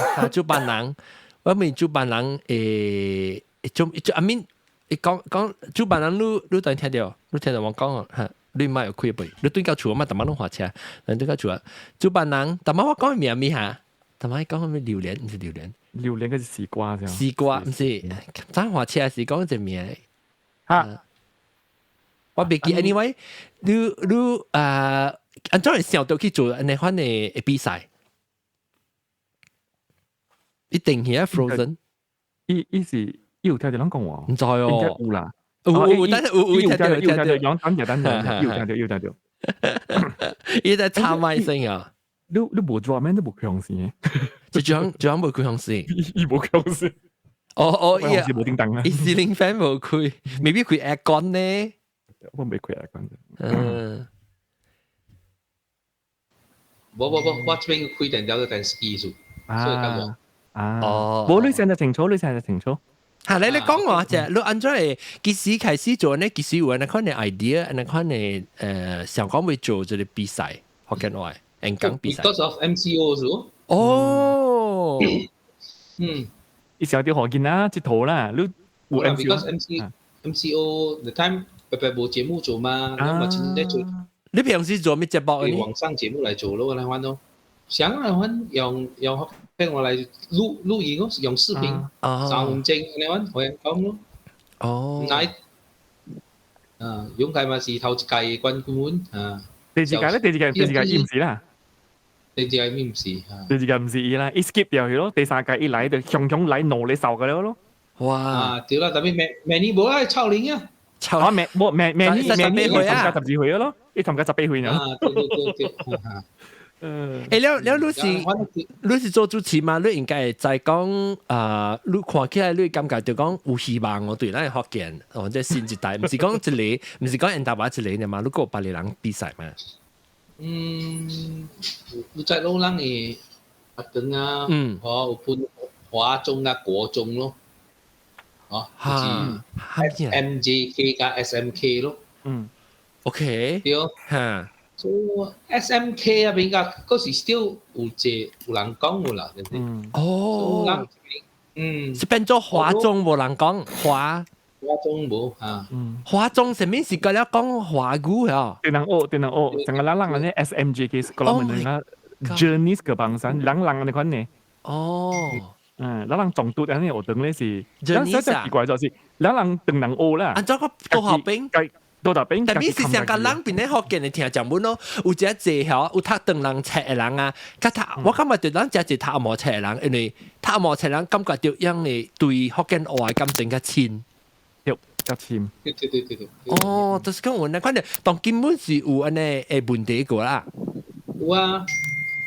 我咪主辦人就阿面。你講主辦人，你當聽到我講嚇，你唔係有開背，你對交厝嘛？特晚攏花車，你對交厝啊！主辦人，特晚我講名咩嚇？特晚講咩榴蓮？唔是榴蓮，榴蓮嗰是絲瓜啫。絲瓜唔是，咱花車是講一個名嚇。我未記 anyway， 你按照你想到去做安尼款嘅比賽，一定係 Frozen， 伊是。有聽到人講話，唔知哦，應該有啦，但係有聽到，有聽到，伊在插麥聲啊，你無做咩？你無強勢嘅，就樣無強勢，伊無強勢，伊是無叮當啊，伊是零分無開，未必佢 aircon 呢，我未開 aircon，我這邊開電腦嘅電視術，冇你現在清楚。嚇！你講話啫，你按照嚟幾時開始做呢？幾時有那款嘅 idea，那款嘅想講會做這個比賽，福建話演講比賽。Because of MCO 是咯。哦。伊時候啲學見啦，接圖啦，你有 MCO the time 冇節目做嘛，咁咪先做。你平時做咩節目？你網上節目嚟做咯，嚟玩咯。想嚟玩用。跟我嚟錄影咯，用視頻3分鐘你揾可以講咯。哦，勇介咪是頭一屆冠軍第二屆伊唔是啦。第二屆咪唔是。第二屆唔是伊啦，伊 skip 掉去咯。第三屆伊來就強來鬧你受嘅咯。哇！對啦，特別明冇啦，臭臉啊！臭明佢啊！12歲咯，伊參加18歲呢。對。你是做主持嘛？你應該在講你看起來你感覺就講有希望我對咱福建或者新一代，唔是講一個，唔是講人台灣一個呢嘛？你個別人比賽嘛？你在老人嘅學堂啊，有分華中啊、國中咯，SMJK 加 SMK 咯，OK， 對，嚇。So SMK 啊，邊個嗰時 still 有人講㗎啦，哦，是變咗華中冇人講華中冇嚇，華中上面是個了講華語啊，對人成個人呢 SMG 嘅嗰個問題啦 ，journeys 嘅幫手，人你看呢，哦，咱人撞到安尼學堂咧是，有少少奇怪就是，咱人từng人學啦。按照個多學兵，多學兵。但係是上個人邊咧學嘅，你聽講本咯，有隻字嚇，有讀từng人冊嘅人啊，我感覺對咱隻字讀冇冊嘅人，因為讀冇冊人感覺到因為對福建話感情較親。較親。對。哦，就是講我那款的，當根本是有安尼誒問題個啦。有啊，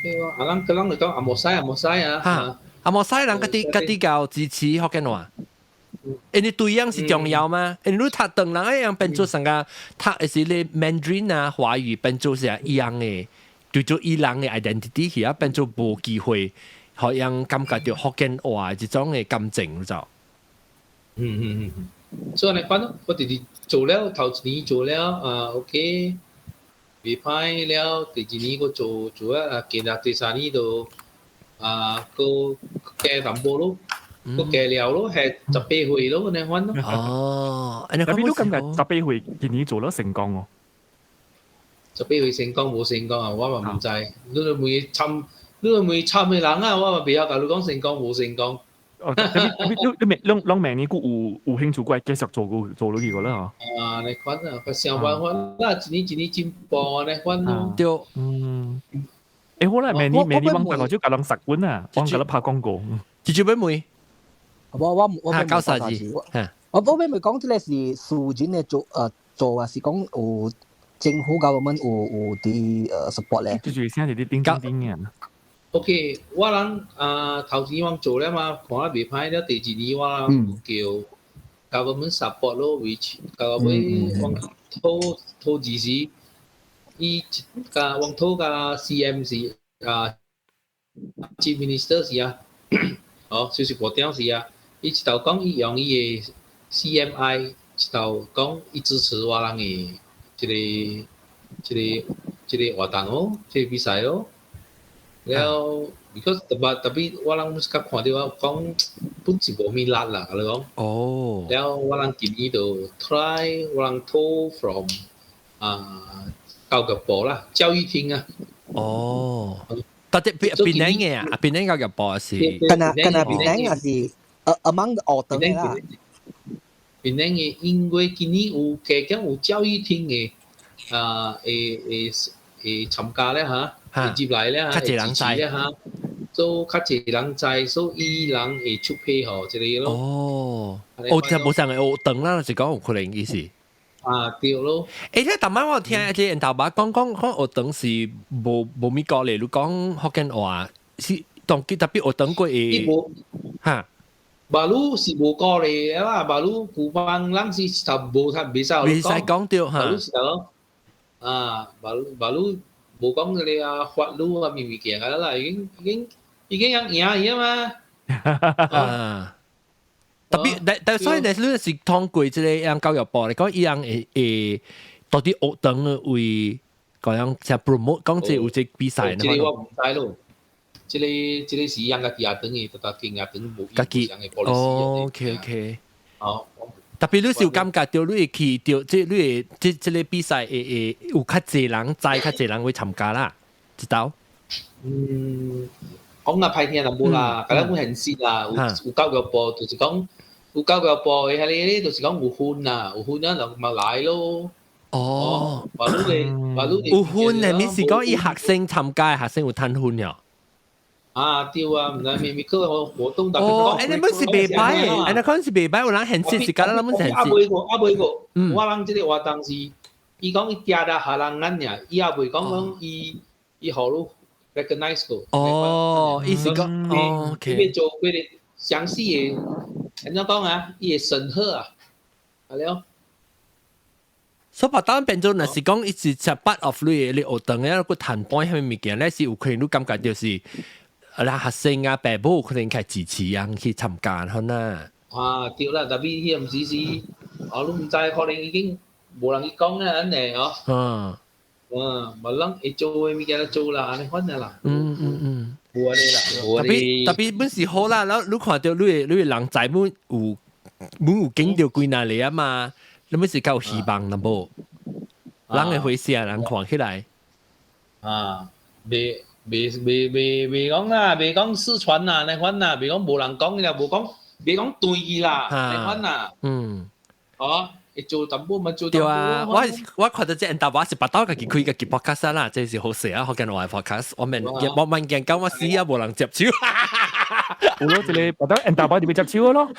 人嚟講阿莫西啊。阿莫西人嗰啲教支持福建話，因為對樣是重要嘛。因為你讀等人一樣變做成個讀嘅是你 Mandarin 啊華語變做是一樣嘅，對做伊人嘅 identity 去啊變做無機會，可讓感覺到福建話呢種嘅感情就。所以你講我哋做了頭一年做了OK， 未歹了第二年個做啊，其他第三年就個加淡薄咯，個加料咯，係18歲咯，你講咯。哦，特別都感覺18歲今年做咗成功哦。18歲成功冇成功啊？我嘛唔知，你都未參嘅人啊，我嘛未曉甲你講成功冇成功。你明年有興趣過繼續做落去個啦嗬？你講啊，個想辦法啦，一年進步，你講咯。對，好啦，明年我大概就教人10本啊，我教人拍廣告。接住俾妹，我教啥字？我咪講啲咧是數錢嘅做啊，是講有政府教我們有啲support 咧。就是現在啲叮嘅。OK， 我人頭先我做咧嘛，看得未歹了。第二年我人叫 government support 咯 ，which government 我拖字是，伊個我拖個 CM 是Chief Minister 是啊，就是部長是啊，伊一頭講伊用伊個 CMI， 一頭講伊支持我人嘅這個活動哦，這個比賽哦。了 ，because 特別我人甲看到我講本是無咪力啦，你講。哦。了，我人建議就 try 我人拖 from 教育部啦，教育廳啊。哦。但係邊兩嘅啊？邊兩教育部是？跟邊兩啊是among 學堂嘅啦。邊兩嘅，因為今年有加減有教育廳嘅參加咧嚇。接嚟咧嚇，支持咧嚇，做較濟人知，所以人會出配合之類咯。哦，就冇成個學堂啦，是講有可能意思。對咯。你頭晚我聽啲人頭把講學堂是冇咪講嚟，你講福建話是當特別學堂過誒嚇。馬路是無講嚟啦，馬路古邦人是頭無未使講到嚇。馬路是咯，馬路。冇講佢哋法律啊，咪咪嘅啦，已經有贏嘛。特別，但所以你是通過即個樣教育部嚟講，依樣誒，到底學堂嘅為嗰樣就 promote 講即有即比賽。即個我唔知咯，即個是樣嘅亞堂嘅，特別亞堂冇依樣嘅 policy。OK。好。特別你是有感覺到你去到即你即個比賽有較濟人知，較濟人會參加啦，知道？講啊派聽就冇啦，咁樣會很少啦。有教育部就是講，有教育部嘅係你就是講有分啊就咪來咯。哦，有分係咪是講以學生參加，學生有攤分呀？對啊，唔係咪個活動特別講。你們是未擺，你講是未擺，有人限制是㗎啦，你們限制。每個，我人即個活動是，伊講伊加到下人眼呀，伊也未講伊好咯 recognize 個。意思講，OK。伊要做佢哋詳細嘅，人家講啊，伊嘅審核啊，係了。所以把當變做，若是講，伊是只 part of 你學堂嘅一個談判係咪物件咧？是有可能你感覺就是。學生啊，爸母可能係支持人去參加可能。對啦，特別迄唔只是，我都唔知，可能已經冇人去講啦，安尼哦。冇人會做嘅物件就做啦，安尼款啦。冇安尼啦。特別本時好啦，然後你看到你人仔滿有經到幾哪嚟啊嘛，你咪是較有希望啦噃。人嘅回事啊，人看起來。未講啦，未講四川啦，你款啦，未講無人講啦，未講對嘅啦，你款啦，哦。會做淡薄咪做淡薄。對啊，我看到這人答話是八刀嘅開嘅 podcast 啦，這是好事啊！學緊我嘅 podcast，我問講我死啊，冇人接手。有咯，這裡八刀人答話就被接手咯。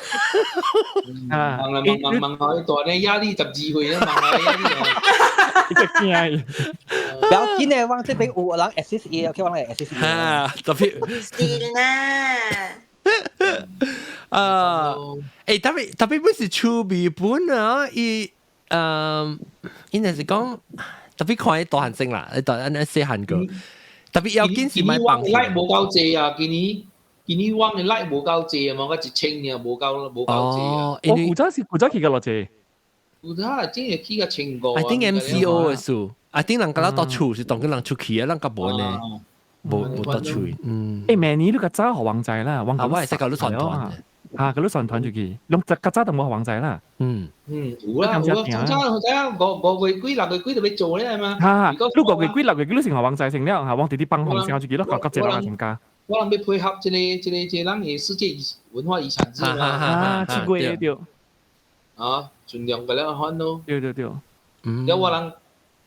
啊，問下大呢壓力12歲啊，問下壓力啊，你隻驚。不要緊嘅，往這邊有人 assist 伊，可以往嚟 assist 伊。啊，特別。是啦。特別不是出日本啊，應該是講特別看啲大韓星啦，你大安尼細韓個，特別要緊是買棒球。like 無夠濟啊，今年網嘅 like 無夠濟啊，我1000啊，無夠濟啊。我古早去個落濟，古早真係去個1000個。I think MCO 嘅數，I think 人家攞到出是當佢人出去啊，人家冇呢。冇得吹，誒，明年都個早學旺仔啦，旺仔我係識搞到團團嘅，佢都團團住佢，用個早就冇學旺仔啦。有啦，早5月幾6月幾就要做咧係嘛？如果5月幾6月幾都成學旺仔成了，係旺地啲幫紅先住幾多個節啦成家。我諗要配合這個人嘅世界文化遺產之嘛。超過嘅對。啊，盡量嘅啦，看咯。對。有我人。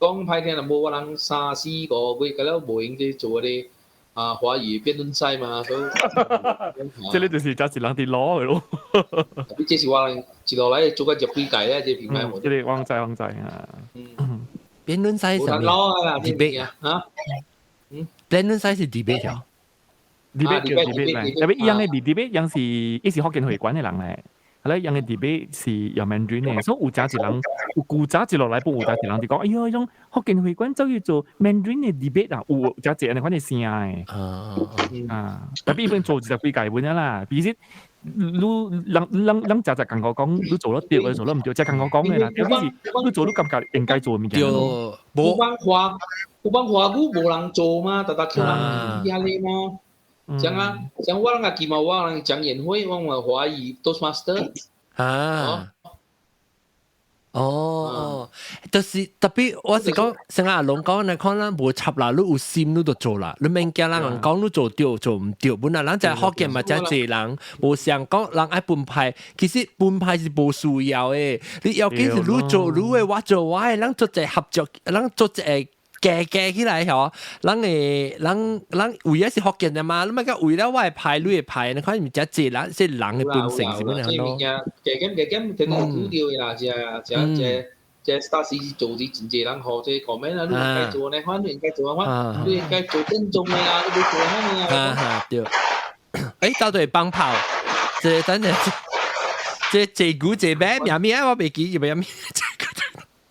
講歹聽就冇我人3、4個月，咁樣無用啲做嗰啲華語辯論賽嘛，所以即係就是揸住兩啲攞嘅咯。即係我人一路來做個入幾屆咧，即係平台我。即係旺仔啊。辯論賽係咩？debate 啊？辯論賽係 debate 啊 ？debate 特別樣嘅 debate 樣是一時福建會館嘅人嚟。係咧，人嘅 debate 是用 Mandarin 嘅，所以有揸一人，有古早一落來，不有揸一人就講，哎呀，種福建會館就要做 Mandarin 嘅 debate 啊，有揸一人款嘅聲嘅，特別一般做就幾屆本啦，而且你人就同我講，你做得對，我做得唔對，就同我講嘅啦，有啲是你做得咁應該做嘅物件。冇辦法語冇人做嘛，大叫人壓力嘛。像我那個嘛，我那講演會，我們華語 Toastmaster 就是特別我是講，像阿龍講嚟講啦，無插啦，你有心你就做啦，你免驚人講你做對做唔對，本來人就係福建嘛，真濟人無想講人愛分派，其實分派是無需要嘅，你要緊是你做你嘅，我做我嘅，人做一合作，人做一夾起來嗬，人為咗是福建嘅嘛，你咪講為咗我係派，你係派，你看唔只隻人，即係人嘅本性是咁樣咯。夾，聽到主調啦，即 Stars 做啲真濟人學即係講咩啦，你應該做呢款，你應該做款，你應該做正宗嘅啦，你做咩啊？對。誒，到對幫炮，即等陣，即借股借咩？有咩我未記，有咩？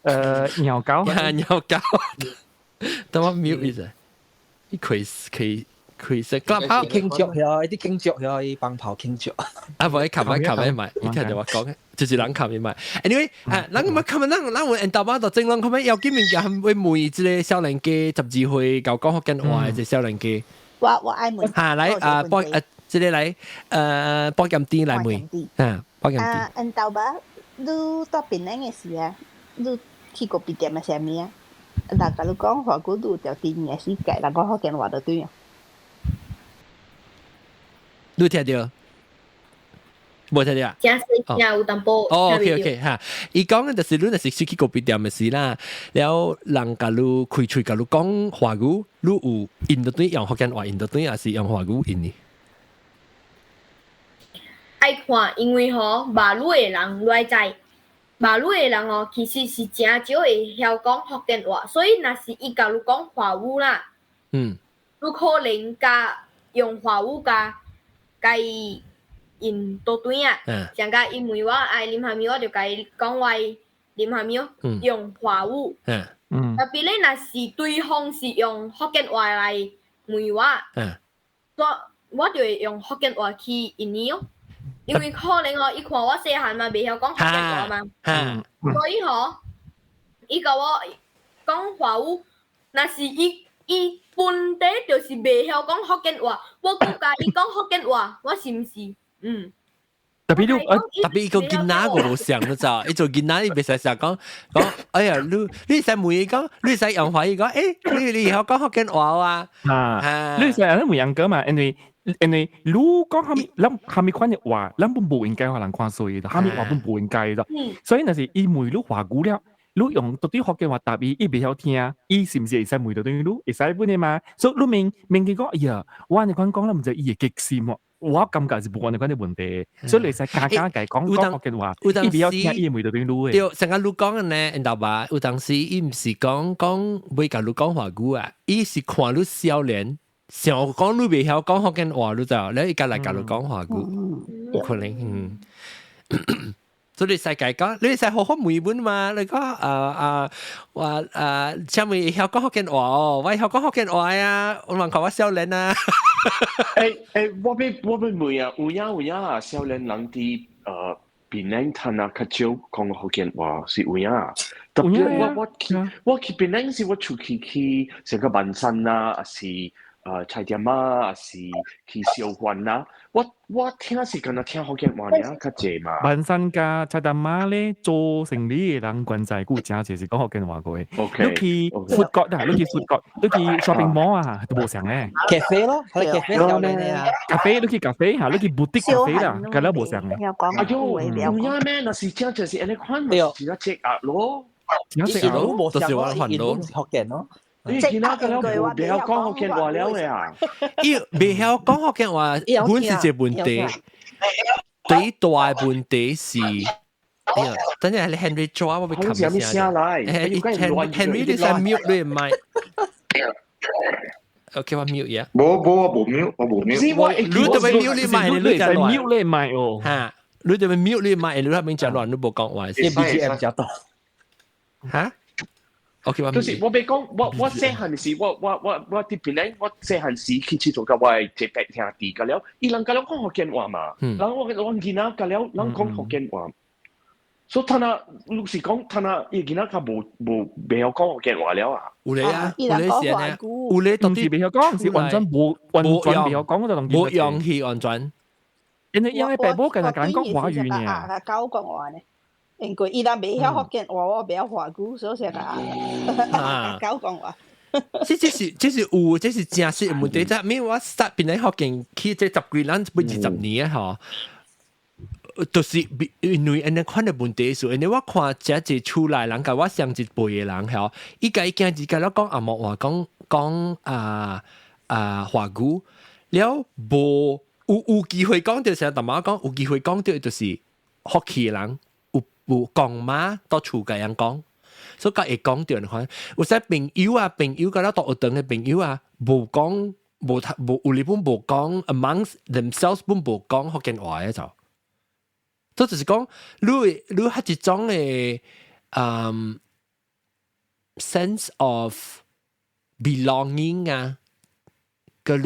鳥膠，鳥膠。等我 mute 一陣，啲佢食club house 傾著呀，啲傾著呀，啲幫炮傾著。啊，唔係琴日買，你聽就話講嘅，就是人琴日買。anyway，人咁啊，琴日人會到巴度正浪，咁樣有幾面嘅會每即係少年機12歲教講學緊話，即係少年機。我愛問。嚇，嚟幫即係嚟幫咁啲嚟問，幫咁啲。人到巴，你到邊呢嘅事啊？你去過邊點嘅啥物啊？但係你講話嗰度就啲嘢世界，人講福建話就對啊。你聽到？冇聽到啊？正式有淡薄。OK 嚇，伊講嘅就是你係去嗰邊點嘅事啦。然後人家你開嘴，家你講華語，你有印度隊用福建話，印度隊也是用華語印嘅。愛看，因為嗬馬路嘅人來在。馬路嘅人哦，其實是真少會曉講福建話，所以若是伊甲你講華語啦，你可能加用華語加伊印度短啊，像甲因為我愛啉下面，我就甲伊講話啉下面用華語，特別咧若是對方是用福建話來問我就會用福建話去應伊哦。因為可能伊看我細漢嘛，未曉講福建話嘛，所以伊甲我講華語，若是伊本地就是未曉講福建話，我佮伊講福建話，我是毋是？特別伊個囡仔個無想你知道，伊做囡仔伊袂使成講，哎呀，你使問伊講，你使用華語講，你以後講福建話啊？你使安尼問人講嘛，因為你講蝦米款嘅話，咱本無應該互人看衰的，蝦米話本無應該的，所以若是伊問你華語了。你用到底福建話答伊，伊袂曉聽，伊是毋是會使問到對你？會使本嘅嘛？所以你明佢講，哎呀，我安尼講啦，毋知伊會激心喎。我感覺是無安尼款嘅問題，所以你使加計講福建話，伊袂曉聽，伊會到對你嘅。對，成個你講嘅呢，你知吧？有當時伊毋是講袂甲你講華語啊，伊是看你少年，想講你袂曉講福建話，你知道？你伊家來甲你講華語，有可能所以你使解講，你使好好每本嘛？你講話請問曉講福建話哦？我曉講福建話啊，我問佢我少年啊。我俾問啊，有啊，少年人啲檳城灘啊，較少講福建話是有啊。特別我去檳城時，我出去成個萬山啊，還是菜店啊，還是去小環啊。我聽是敢若聽福建話爾較濟嘛。萬山甲菜單媽咧做生理嘅人關在古正就是講福建話個嘅。你去 food court 啊，你去 food court， 你去 shopping mall 啊，都無相嘅。咖啡咯，係咖啡有咧啊。咖啡你去咖啡嚇，你去 boutique 咖啡啦，咁都無相嘅。哎呦，有呀咩？那是真就是安尼款，是一隻鴨咯。是咯，冇相咯，伊都是福建咯。你見那個了袂曉講福建話了嘅啊？伊袂曉講福建話，本是一個問題。最大問題是，等陣係 Henry 抓我被冚一下。Henry 你使 mute 你唔係 ？OK， 我 mute 呀。我冇 mute， 我冇 mute。你對面 mute 你麥，你在亂。mute 你麥哦。嚇，你對面 mute 你麥，你喺邊講亂，你冇講話。啲 BGM 比較多。嚇？就是我未講，我細漢時，我啲邊咧，我細漢時去做嘅我係直白兄弟嘅了，伊人家了講福建話嘛，然後我見到嘅了，人講福建話，所以他那老實講，他那伊見到佢冇曉講福建話了啊。有咧啊，有咧先啊，有咧當時未曉講，是完全冇未曉講嗰種。冇用氣完全。因為爸母近日講華語呢。啊，教講話呢。因為伊若未曉福建話，我袂曉華語，所以成個教講話。這是有，這是正式問題。即係我實邊嚟福建去這10幾年，不20年啊，嗬，就是因為安尼款嘅問題數。因為我看這隻出來人，甲我上一輩嘅人，嗬，伊家驚自己咧講阿莫話講華語，了無有機會講到成日大媽講，有機會講到就是福建人。有講嘛，到厝嘅人講，所以佢會講到款。有些朋友個咧讀學堂嘅朋友啊，無講無有日本無講 ，amongst themselves 本無講福建話嘅就，都就是講你係一種嘅sense of belonging 啊，個你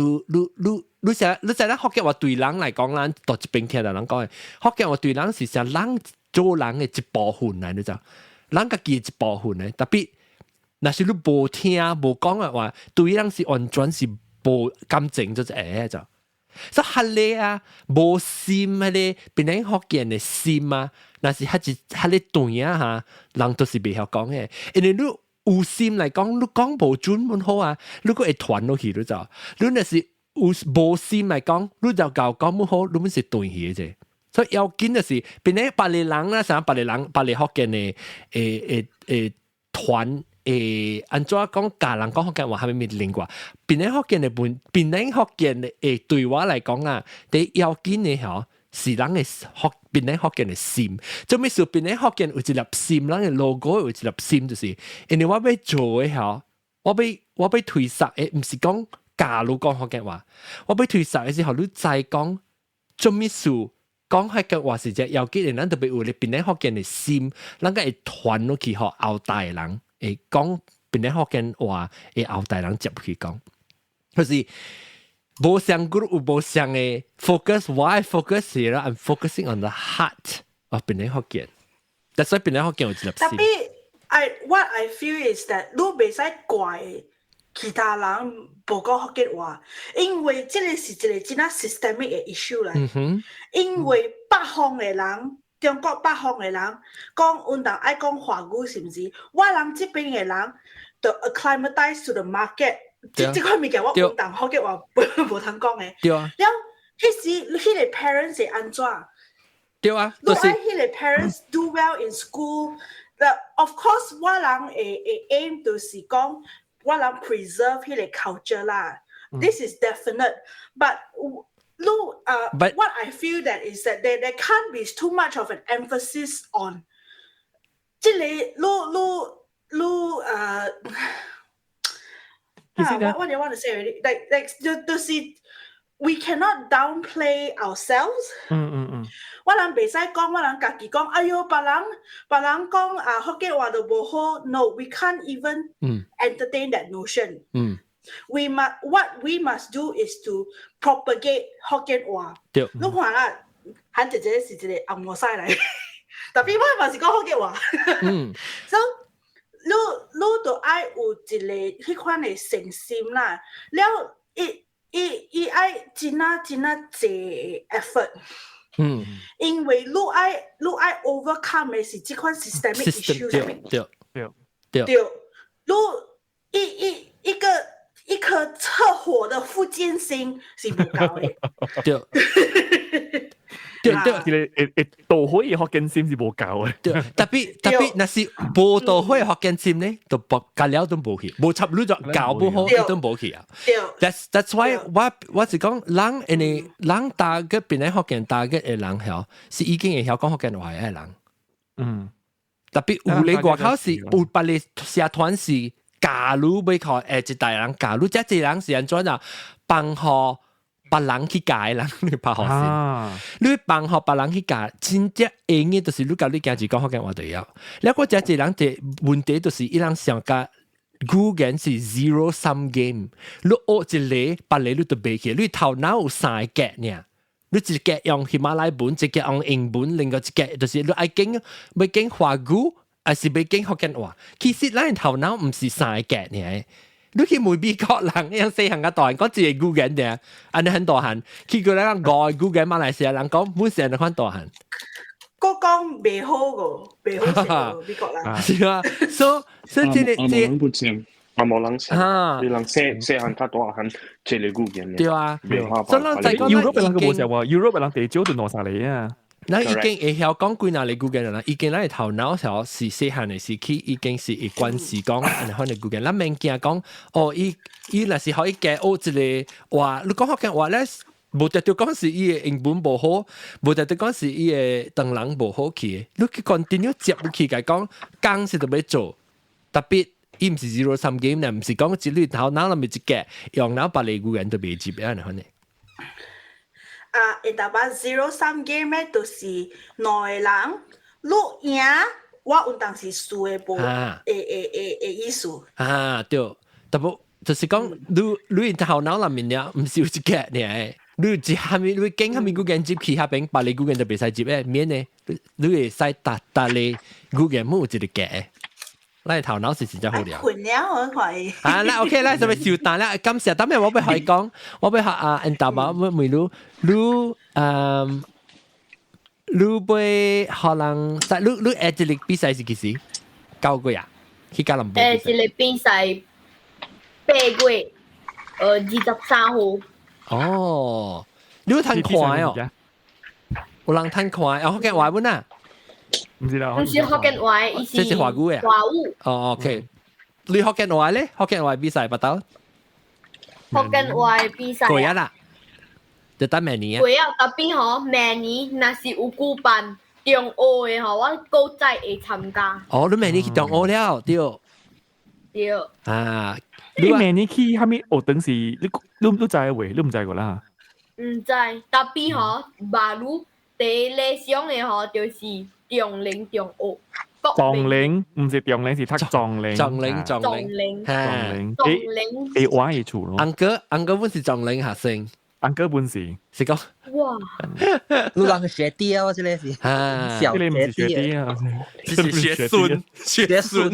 成日福建話對人嚟講，咱讀一邊聽人講嘅，福建話對人是成人。做人嘅一部分嚟，你知？人家己一部分嚟，特別若是你無聽無講嘅話，對人是完全是無感情，就是就。所以嚇你啊，無心嗰啲變成福建嘅心啊，若是嚇你對啊嚇，人都是未曉講嘅。因為你有心嚟講，你講無準本好啊，你個會傳落去，你知？你若是有無心嚟講，你就教講本好，你本是對嘅啫。所以要緊就是，變咧百里人啦，像百里福建嘅團按怎講教人講福建話，係咪另外？變咧福建嘅變咧福建嘅對話嚟講啊，第要緊嘅嗬，是人嘅變咧福建嘅心。做咩事變咧福建有一粒心，人嘅 logo 有一粒心，就是因為我要做嘅嗬，我要推實嘅，唔是講教你講福建話，我要推實嘅時候，你再講做咩事？講開嘅話是只要緊嘅人，特別有你邊啲福建嘅心，人家會傳落去學後代人，會講邊啲福建話，會後代人接去講。就是無相 group 有無相嘅 focus，why focus here？ I'm focusing on the heart of 邊啲福建。但所以邊啲福建有一粒心。特別what I feel is that 你袂使怪其他人無講福建話，因為這個是一個真係 systemic 嘅 issue 嚟。因為北方嘅人，中國北方嘅人講運動愛講華語，是唔是？我人這邊嘅人就 acclimatize to the market。即塊物件我運動福建話無通講嘅。對啊。然後迄個 parents 係安怎？對啊。你愛迄個 parents do well in school。Of course， 我人會 aim 就是講。我人 preserve 迄個 culture 啦 ，this is definite. But what I feel that is that there can't be too much of an emphasis on 即個what do you want to say already? Like 就是 we cannot downplay ourselves. 我人袂使講，我人家己講，哎喲，別人講福建話都無好。No, we can't even entertain that notion. What we must do is to propagate 福建話。你看啦，韓姐姐是一個紅毛西嚟，特別我嘛是講福建話。So 你就愛有一個迄款嘅誠心啦，了伊愛真濟 effort。因為你愛 overcome 嘅是這款 systemic issue。對。你一顆測火的福建心是唔夠嘅。對，導火嘅福建心是無夠嘅。對，特別那是無導火嘅福建心咧，就隔了都無去，無插你就搞不好，都無去啊。That's why 我是講人大嘅邊啲福建大嘅嘅人曉，是已經會曉講福建話嘅人。特別有你外口是有別你社團是假如要靠一大人，假如這人是安怎啊？幫學。別人去教人，你拍學先。你幫學別人去教，真正應嘅就是你教你家己講福建話就要。แล้วก็這人嘅問題就是伊人想甲語言是 zero sum game。你學一個，別個你都背起，你頭腦有三個呢。你一個用喜馬拉雅文，一個用英文，另外一個就是你愛講要講華語，還是要講福建話。其實咱頭腦唔是三個呢。你去每美國人樣細漢嘅大人講一個語言嘅，安尼很大漢。去過咱外語言馬來西亞人講每成日款大漢。我講袂好個，袂好食美國人。是啊，所以這個人不正，冇人識，你人細漢較大漢，這個語言。對啊，所以咱在講 Europe 人個冇食喎 ，Europe 人地少就攞晒嚟啊。咱已經會曉講幾哪裡語言啦，已經咱嘅頭腦上是細漢嘅時期，已經是會關係講安尼款嘅語言。咱免驚講，哦，伊若是可以教學一個話，你講福建話咧，無特別講是伊嘅英文無好，無特別講是伊嘅當人無好去。你去 continue 接去甲講，講是就要做，特別伊唔是 zero sum game 咧，唔是講一你頭腦裡面一個用腦別個語言都未接安尼款嘅。會答話 zero sum game 咧，就是兩個人，你贏，我運動是輸嘅無嘅意思。對，但不就是講你頭腦裡面咧，唔是有一個呢？你只下面你經下面語言接去下邊，別個語言就別使接咧，免咧，你會使達你語言冇有一個嘅。咱頭腦是真好了。困了我快。那 OK， 咱就咪小蛋啦。今時等下我要學講，我要學安達嘛，我問你，你要可能，你一個比賽是幾時？9月啊？去加林波。一個比賽8月23號。哦，你有睇看哦？有人睇看，有福建話本啊？唔知啦，唔是福建話，伊是華語嘅。華語。哦 ，OK。你福建話咧？福建話比賽不到？福建話比賽。過日啦，就等明年啊。過日特別嗬，明年若是有舉辦中澳嘅嗬，我高仔會參加。哦，你明年去中澳了，對。對。啊，你明年去下面學等時，你知喎，你唔知個啦。唔知，特別嗬，馬路第一理想嘅嗬，就是中嶺中澳。撞嶺唔是撞嶺，是踢撞嶺。撞嶺。撞嶺。誒玩嘢處咯。Uncle 本是撞嶺學生。Uncle 本是講。哇！路人學弟啊，我這裡是。小學弟啊，是學孫。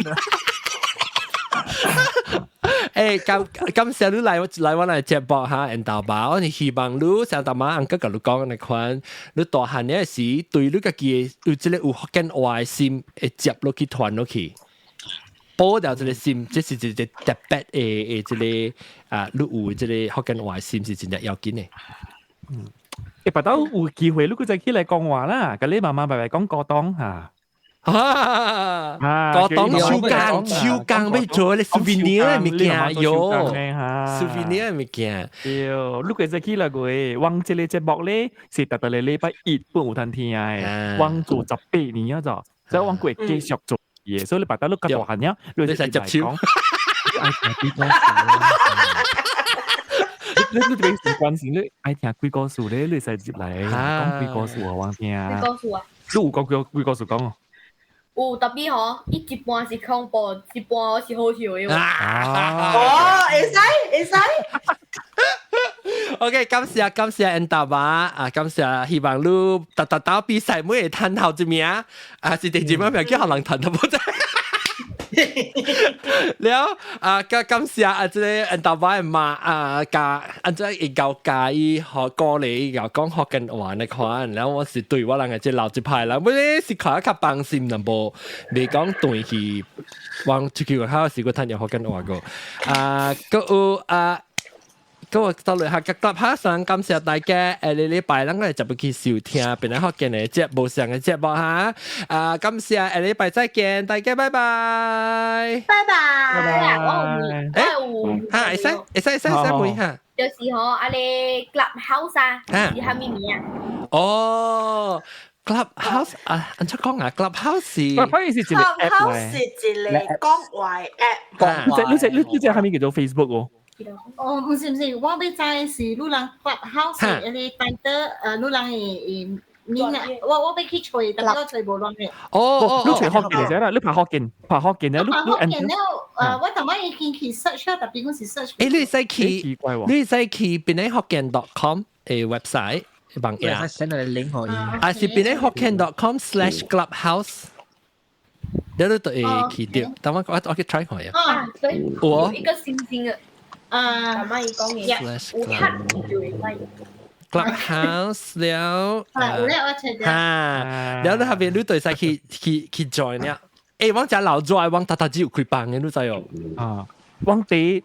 感謝你來我嚟節目嚇，人道吧，我哋希望你上大媽安哥甲你講嘅款，你大漢嘅時對你家己有即個有福建話心，會接落去傳落去，保掉即個心，即是一個特別嘅即個你有即個福建話心是真係要緊嘅。白刀有機會，你佢就起嚟講話啦，咁你慢慢講過檔嚇。個檔超更要做你 souvenir 嘅物件喲 souvenir 嘅物件。你佢就起嚟佢，往這個節目咧是特別禮拜一半有攤聽嘅，往做18年咗，所以往佢繼續做嘢，所以你白刀你個大漢呀，你就係接手。你俾時間先，你愛聽幾個數咧，你使接嚟講幾個數啊，往聽啊。幾個數啊？你有講幾個數講哦？有特別嗬，伊一半是恐怖，一半是好笑嘅。會使。OK， 感謝恩達吧，感謝希望你打比賽每日探頭一名，是第幾名名叫可能探頭冇得。了感謝即個恩達吧嘛加即係教教伊學歌嚟又講學緊玩嘅款，然後我是對我人嘅即老一派啦，我咧是靠一較放心啦，無未講對去往出去考試個攤又學緊玩個個有咁我到嚟下個集合上，感謝大家你禮拜咱嚟就要去收聽，變嚟學見嘅節目上嘅節目嚇。感謝禮拜再見，大家拜拜。拜拜。會使問下。就是嗬，阿你 Clubhouse 啊，是蝦米名啊？哦。Clubhouse 安怎講啊 ？Clubhouse 是一個 Clubhouse 是一個講話 app。你隻係咪叫做 Facebook 喎？哦，唔是，我要知是女人 Clubhouse 嗰啲帶得女人嘅名啊，我要去吹，但係我吹無亂嘅。你吹學健啫啦，你拍學健啊，學健了，我頭晚已經去 search 啦，特別嗰時 search。你使去邊啲學健 .com 嘅 website 網頁。我 send 你 link 可以。是邊啲學健 .com/clubhouse。你都對去掉，等我去 try 下呀。對，有一個星星嘅。媽媽要講嘢，有黑就會飛。Clubhouse 了，แล้ว你下邊你對晒去 join 呀？往只老咗，往特只有開班嘅，你知哦。往第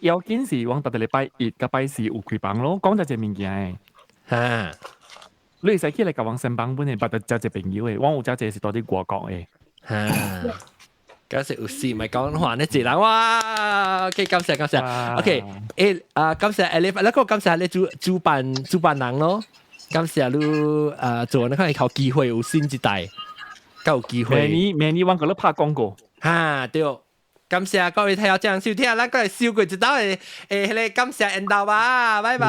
有件事，往特禮拜一個拜四有開班咯，講就隻物件誒。你使起嚟甲往新版本嘅，不得交隻朋友誒，往有交隻是多啲外國誒。嗰時有事咪講話呢字啦，哇 ！OK， 感謝。OK， 感謝你，那個感謝你主辦人咯，感謝你做那個靠機會有新一代，夠有機會。明年往嗰度拍廣告對，感謝各位聽友將收聽，咱個收過一道嘅感謝恩道吧，拜拜，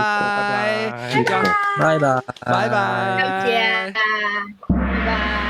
拜拜，拜拜，感謝，拜拜。